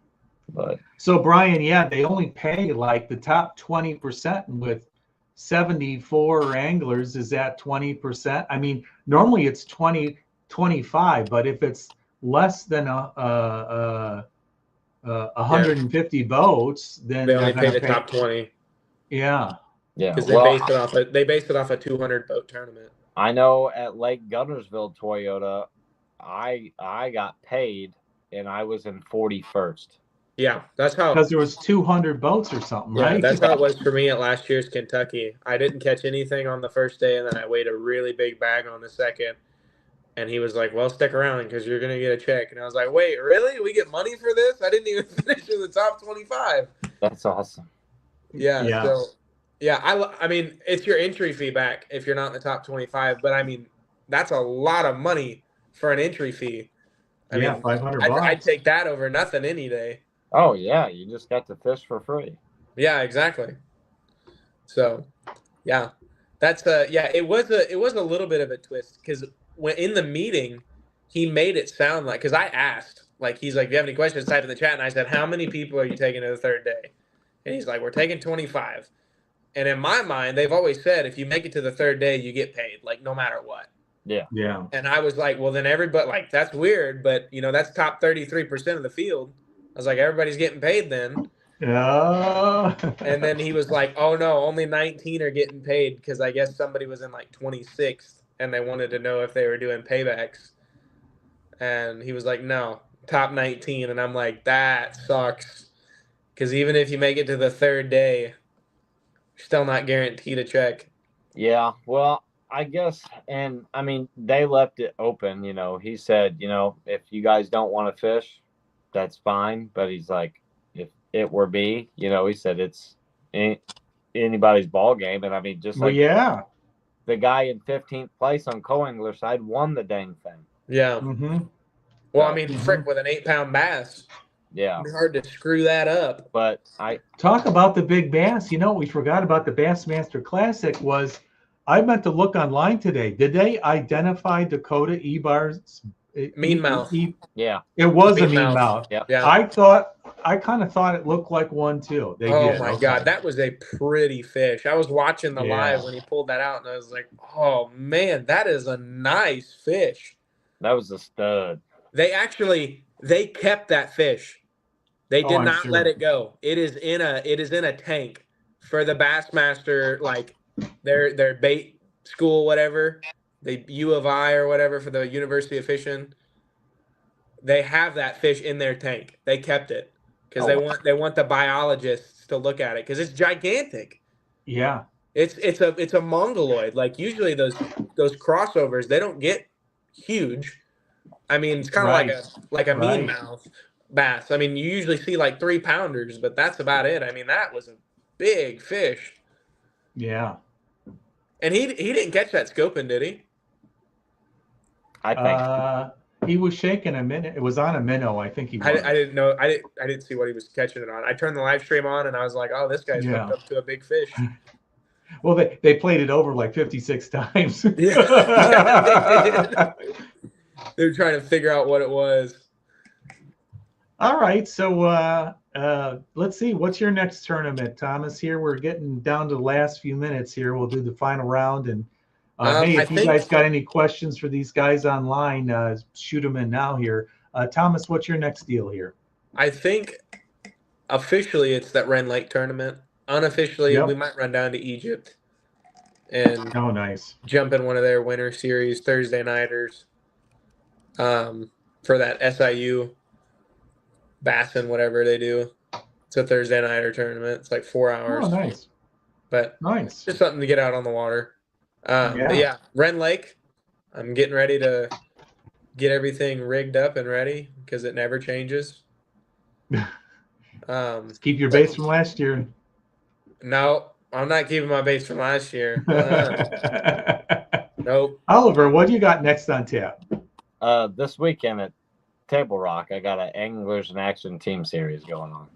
But So Brian, yeah, they only pay like the top 20%, and with 74 anglers is at 20%. I mean, normally it's 20, 25, but if it's less than 150 votes, then They they're only pay going the to pay. top 20 Yeah. yeah, because well, they base it off a 200 boat tournament. I know at Lake Gunnersville Toyota, I got paid and I was in 41st. Yeah, that's how. Because there was 200 boats or something, Yeah, right? that's how it was for me at last year's Kentucky. I didn't catch anything on the first day, and then I weighed a really big bag on the second. And he was like, "Well, stick around because you're gonna get a check." And I was like, "Wait, really? We get money for this? I didn't even finish in the top 25." That's awesome. Yeah. Yeah. So, yeah, I mean, it's your entry fee back if you're not in the top 25. But I mean, that's a lot of money for an entry fee. I Yeah, mean, 500 I'd bucks. take that over nothing any day. Oh yeah, you just got to fish for free. Yeah, exactly. So, yeah, that's yeah. It was a little bit of a twist because when in the meeting, he made it sound like because I asked like he's like, "If you have any questions, type in the chat." And I said, "How many people are you taking to the third day?" And he's like, "We're taking 25." And in my mind, they've always said if you make it to the third day, you get paid, like no matter what. Yeah. Yeah. And I was like, well, then everybody like that's weird, but you know that's top 33% of the field. I was like, everybody's getting paid then. Yeah. And then he was like, "Oh no, only 19 are getting paid because I guess somebody was in like 26th and they wanted to know if they were doing paybacks." And he was like, "No, top 19." And I'm like, "That sucks." Because even if you make it to the third day, you're still not guaranteed a check. Yeah, well, I guess, and I mean, they left it open. You know, he said, you know, if you guys don't want to fish, that's fine. But he's like, if it were me, you know, he said it's anybody's ball game. And I mean, just Well, like yeah. the guy in 15th place on coangler side won the dang thing. Yeah. Mm-hmm. Well, I mean, frick, with an 8-pound bass, Yeah, it'd be hard to screw that up. but Talk about the big bass. You know, we forgot about the Bassmaster Classic was, I meant to look online today. Did they identify Dakota Ebar's Mean mouth. yeah, It was a Mean mean mouth. mouth. yeah. Yeah. I kind of thought it looked like one too. They Oh did. my Okay. God, that was a pretty fish. I was watching the live when he pulled that out, and I was like, "Oh man, that is a nice fish." That was a stud. They kept that fish. They did I'm not sure. let it go. It is in a tank for the Bassmaster, like their bait school, whatever, the U of I or whatever for the University of Fishing. They have that fish in their tank. They kept it because they want the biologists to look at it because it's gigantic. Yeah. It's a mongoloid. Like usually those crossovers, they don't get huge. I mean, it's kind of like a mean mouth bass. I mean, you usually see like 3-pounders, but that's about it. I mean, that was a big fish. Yeah. And he didn't catch that scoping, did he? I think He was shaking a minute. It was on a minnow. I think he was. I didn't know. I didn't see what he was catching it on. I turned the live stream on and I was like, oh, this guy's hooked up to a big fish. Well, they played it over like 56 times. Yeah. They were trying to figure out what it was. All right. So let's see. What's your next tournament, Thomas? Here we're getting down to the last few minutes here. We'll do the final round. And hey, if you guys got any questions for these guys online, shoot them in now here. Thomas, what's your next deal here? I think officially it's that Ren Lake tournament. Unofficially, we might run down to Egypt and jump in one of their winter series Thursday nighters for that SIU Bassin, whatever they do. It's a Thursday nighter tournament. It's like 4 hours. Oh, nice. but Nice. just something to get out on the water. Yeah. But yeah, Wren Lake. I'm getting ready to get everything rigged up and ready because it never changes. Keep your base from last year. No, I'm not keeping my base from last year. Nope. Oliver, what do you got next on tap? This weekend at Table Rock, I got an Anglers in Action team series going on.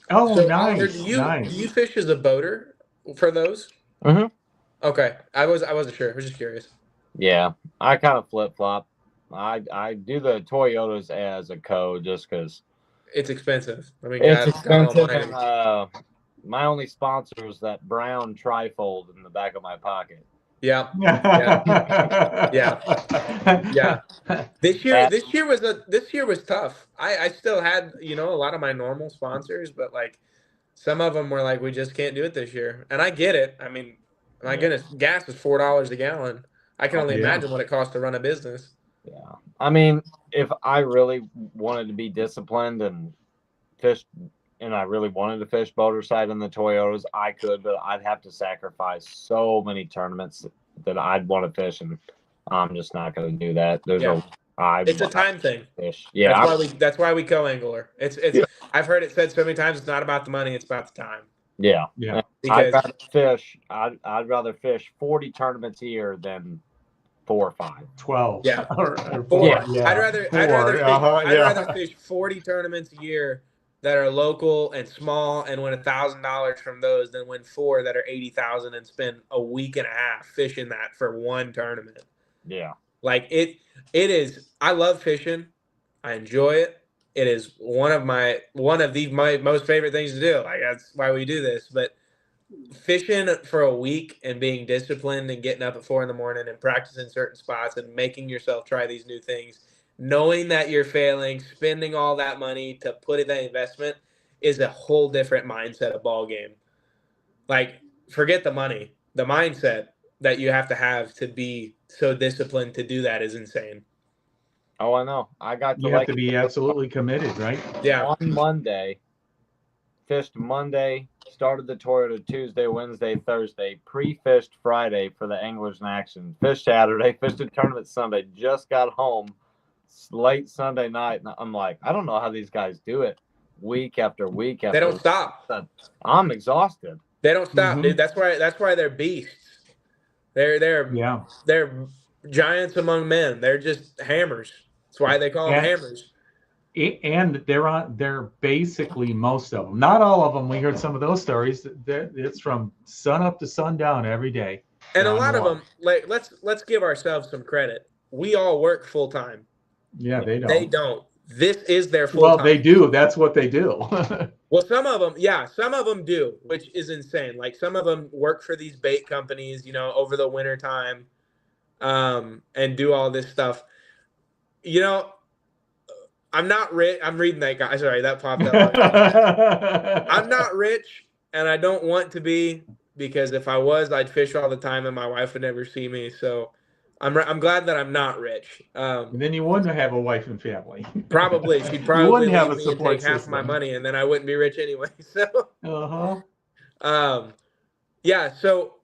Oh, So, nice. Oliver, do nice. you fish as a boater for those? Mm-hmm. Okay, I wasn't sure. I was just curious. Yeah, I kind of flip flop. I do the Toyotas as a co just because It's expensive. I mean, it's God expensive. almighty. And, my only sponsor was that brown trifold in the back of my pocket. Yeah. Yeah. This year was tough. I still had, a lot of my normal sponsors, but like some of them were like, we just can't do it this year. And I get it. I mean, my goodness, gas is $4 a gallon. I can only imagine what it costs to run a business. Yeah. I mean, if I really wanted to be disciplined and fish, and I really wanted to fish boater side in the Toyotas, I could, but I'd have to sacrifice so many tournaments that I'd want to fish, and I'm just not going to do that. It's a time thing. Fish. Yeah, that's why we co-angler. It's I've heard it said so many times. It's not about the money; it's about the time. Yeah. Because I'd rather fish 40 tournaments a year than 4 or 5. 12. Yeah. Or 4. Yeah. I'd rather fish 40 tournaments a year that are local and small and win $1,000 from those than win 4 that are 80,000 and spend a week and a half fishing that for one tournament. Yeah. Like it is. I love fishing. I enjoy it. It is one of my most favorite things to do. Like that's why we do this. But fishing for a week and being disciplined and getting up at 4 a.m. and practicing certain spots and making yourself try these new things, knowing that you're failing, spending all that money to put in that investment is a whole different mindset of ball game. Like forget the money, the mindset that you have to be so disciplined to do that is insane. Oh, I know. You have to be absolutely committed, right? Yeah. On Monday, fished Monday, started the Toyota Tuesday, Wednesday, Thursday, pre-fished Friday for the Anglers in Action, fished Saturday, fished a tournament Sunday, just got home late Sunday night, and I'm like, I don't know how these guys do it week after week after They don't week. stop. I'm exhausted. They don't stop, dude. That's why they're beasts. They're giants among men. They're just hammers. That's why they call them hammers. And they're basically, most of them, not all of them. We heard some of those stories. It's from sun up to sundown every day. And a lot of them, like let's give ourselves some credit. We all work full time. Yeah, they don't. They don't. This is their full time. Well, they do. That's what they do. Well, some of them do, which is insane. Like some of them work for these bait companies, over the winter time, and do all this stuff. I'm not rich. I'm reading that guy. Sorry, that popped up. I'm not rich, and I don't want to be, because if I was, I'd fish all the time, and my wife would never see me. So I'm glad that I'm not rich. And then you wouldn't have a wife and family. Probably. She'd probably have leave me and take half my money, and then I wouldn't be rich anyway. So. Yeah. So.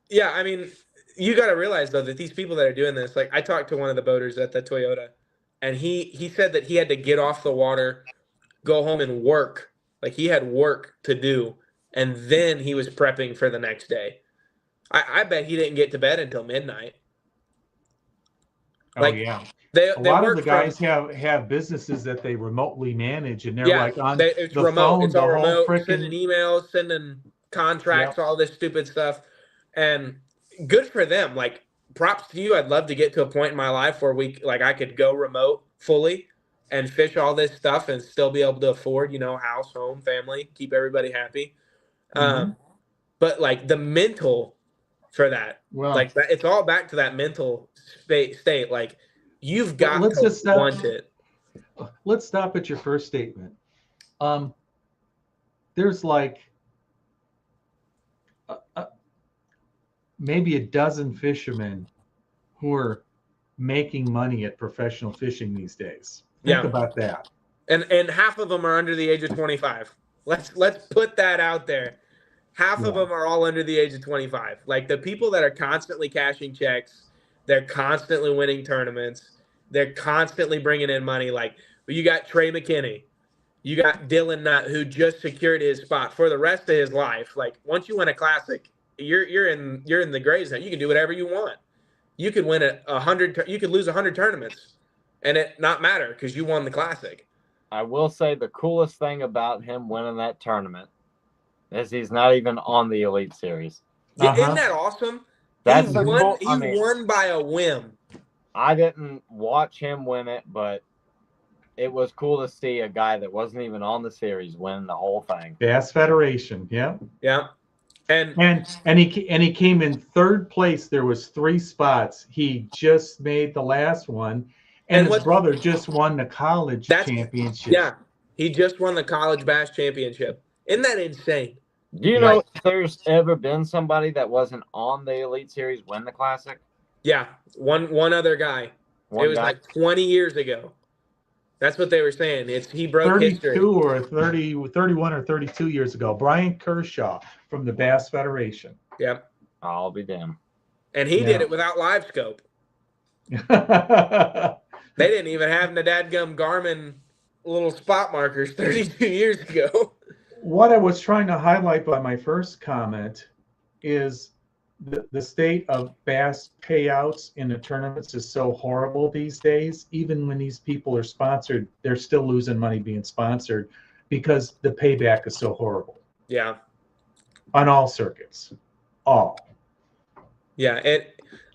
Yeah. I mean, you got to realize though that these people that are doing this, like I talked to one of the boaters at the Toyota, and he said that he had to get off the water, go home and work. Like he had work to do, and then he was prepping for the next day. I bet he didn't get to bed until midnight. Like, a lot of the guys have businesses that they remotely manage, and they're like on it's the remote. phone, it's all remote. Frickin'... Sending emails, sending contracts, all this stupid stuff, and good for them. Like props to you. I'd love to get to a point in my life where I could go remote fully and fish all this stuff and still be able to afford, house, home, family, keep everybody happy. But like the mental for that, it's all back to that mental state. Like you've got to want it. Let's stop at your first statement. There's like maybe a dozen fishermen who are making money at professional fishing these days. Think about that. And half of them are under the age of 25. Let's put that out there. half of Yeah. them are all under the age of 25. Like the people that are constantly cashing checks, they're constantly winning tournaments, they're constantly bringing in money. Like you got Trey McKinney, you got Dylan Nutt, who just secured his spot for the rest of his life. Like once you win a classic, you're in the gray zone. You can do whatever you want. You could win 100. You could lose 100 tournaments, and it not matter because you won the classic. I will say the coolest thing about him winning that tournament is he's not even on the Elite Series. Yeah, Uh-huh. isn't that awesome? That's he won. cool. He won by a whim. I didn't watch him win it, but it was cool to see a guy that wasn't even on the series win the whole thing. Bass Federation, yeah. Yeah. And he came in third place. There was 3 spots. He just made the last one, and his brother just won the college championship. Yeah, he just won the college bass championship. Isn't that insane? Do you know if there's ever been somebody that wasn't on the Elite Series win the Classic? Yeah, one other guy. It was like 20 years ago. That's what they were saying. He broke history. 32 or 30, 31 or 32 years ago. Brian Kershaw from the Bass Federation. Yep. I'll be damned. And he did it without live scope. They didn't even have the dadgum Garmin little spot markers 32 years ago. What I was trying to highlight by my first comment is the state of bass payouts in the tournaments is so horrible these days. Even when these people are sponsored, they're still losing money being sponsored because the payback is so horrible. Yeah. On all circuits. All. Yeah.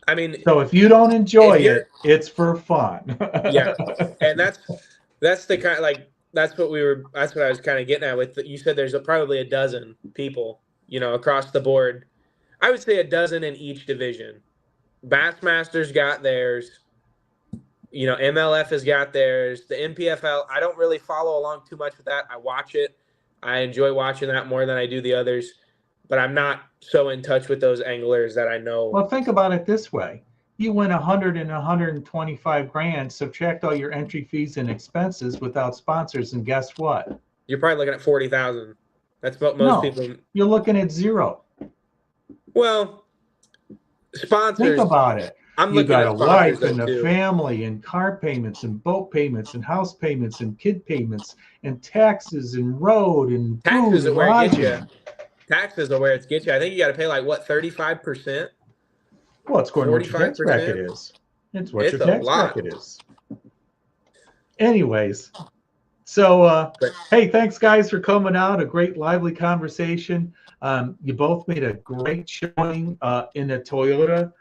I mean, so if you don't enjoy it, it's for fun. Yeah. And that's the kind of that's what I was kind of getting at with you said there's probably a dozen people, across the board. I would say a dozen in each division. Bassmaster's got theirs. MLF has got theirs. The NPFL, I don't really follow along too much with that. I watch it. I enjoy watching that more than I do the others. But I'm not so in touch with those anglers that I know. Well, think about it this way. You win 100 and 125 grand, subtract all your entry fees and expenses without sponsors, and guess what? You're probably looking at 40,000. That's what most people. You're looking at 0. Well, sponsors. Think about it. You got a wife and a family and car payments and boat payments and house payments and kid payments and taxes and road and taxes food, are where it gets you. Taxes are where it gets you. I think you got to pay 35%. Well, it's according to what your tax bracket is. It's what your tax bracket is. Anyways, so hey, thanks guys for coming out. A great lively conversation. You both made a great showing in the Toyota.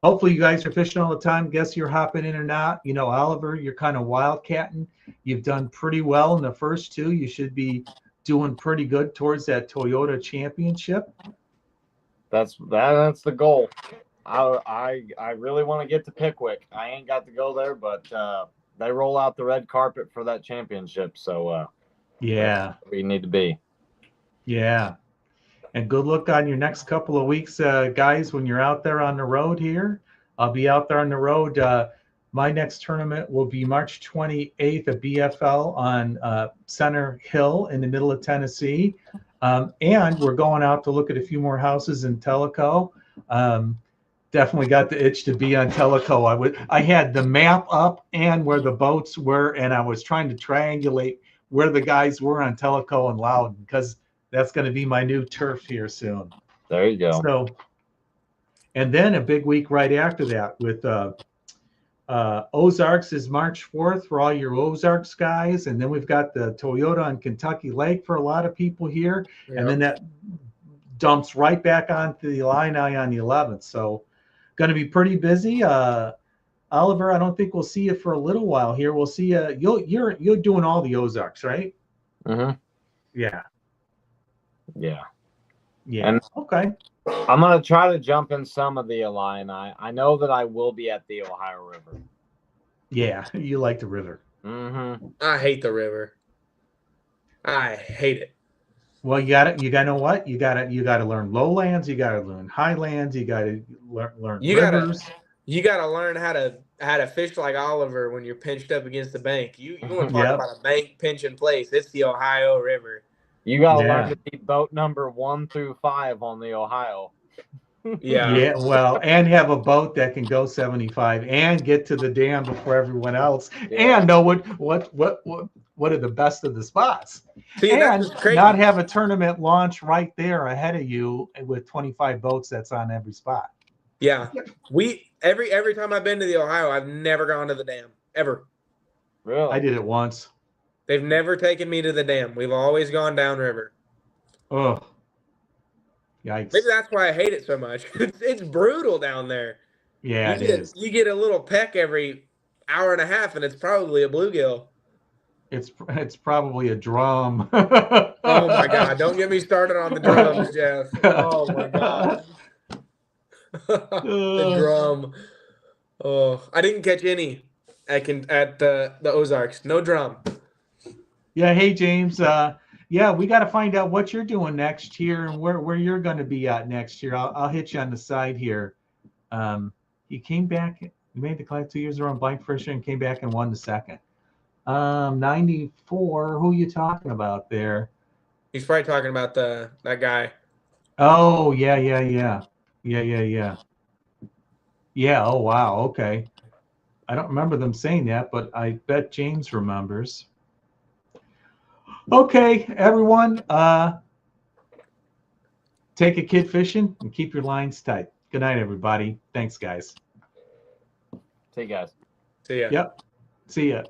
Hopefully you guys are fishing all the time. Guess you're hopping in or not. Oliver, you're kind of wildcatting. You've done pretty well in the first 2. You should be doing pretty good towards that Toyota championship. That's the goal. I really want to get to Pickwick. I ain't got to go there, but they roll out the red carpet for that championship. So yeah, that's where you need to be. Yeah. And good luck on your next couple of weeks, guys, when you're out there on the road here. I'll be out there on the road. My next tournament will be March 28th at BFL on Center Hill in the middle of Tennessee. And we're going out to look at a few more houses in Tellico. Definitely got the itch to be on Tellico. I had the map up and where the boats were, and I was trying to triangulate where the guys were on Tellico and Loudon because that's going to be my new turf here soon. There you go. So, and then a big week right after that with Ozarks is March 4th for all your Ozarks guys. And then we've got the Toyota on Kentucky Lake for a lot of people here. Yep. And then that dumps right back onto the Illini on the 11th. So going to be pretty busy. Oliver, I don't think we'll see you for a little while here. We'll see you. You're doing all the Ozarks, right? Mm-hmm. Yeah. Yeah. Yeah. And okay. I'm going to try to jump in some of the Illini. I know that I will be at the Ohio River. Yeah, you like the river. Mm-hmm. I hate the river. I hate it. Well, you got to know what? You got to learn lowlands, you got to learn highlands, you got to learn rivers. You got to learn how to fish like Oliver when you're pinched up against the bank. You want to talk about a bank pinch in place. It's the Ohio River. You gotta Yeah. learn to be boat number 1 through 5 on the Ohio. Yeah. Yeah, well, and have a boat that can go 75 and get to the dam before everyone else, Yeah. and know what are the best of the spots, See, and that's and what's crazy. not have a tournament launch right there ahead of you with 25 boats that's on every spot. Yeah. Every time I've been to the Ohio, I've never gone to the dam. Ever. Really? I did it once. They've never taken me to the dam. We've always gone downriver. Oh, yikes. Maybe that's why I hate it so much. It's brutal down there. Yeah, it is. You get a little peck every hour and a half, and it's probably a bluegill. It's probably a drum. Oh my God! Don't get me started on the drums, Jeff. Oh my God. The drum. Oh, I didn't catch any at the Ozarks. No drum. Yeah, hey James. Yeah, we got to find out what you're doing next year and where you're going to be at next year. I'll hit you on the side here. He came back. He made the class 2 years around blank first year and came back and won the second. 94. Who are you talking about there? He's probably talking about that guy. Oh, yeah. Yeah, oh wow, okay. I don't remember them saying that, but I bet James remembers. Okay, everyone, take a kid fishing and keep your lines tight. Good night, everybody. Thanks, guys. See you guys. See ya. Yep. See ya.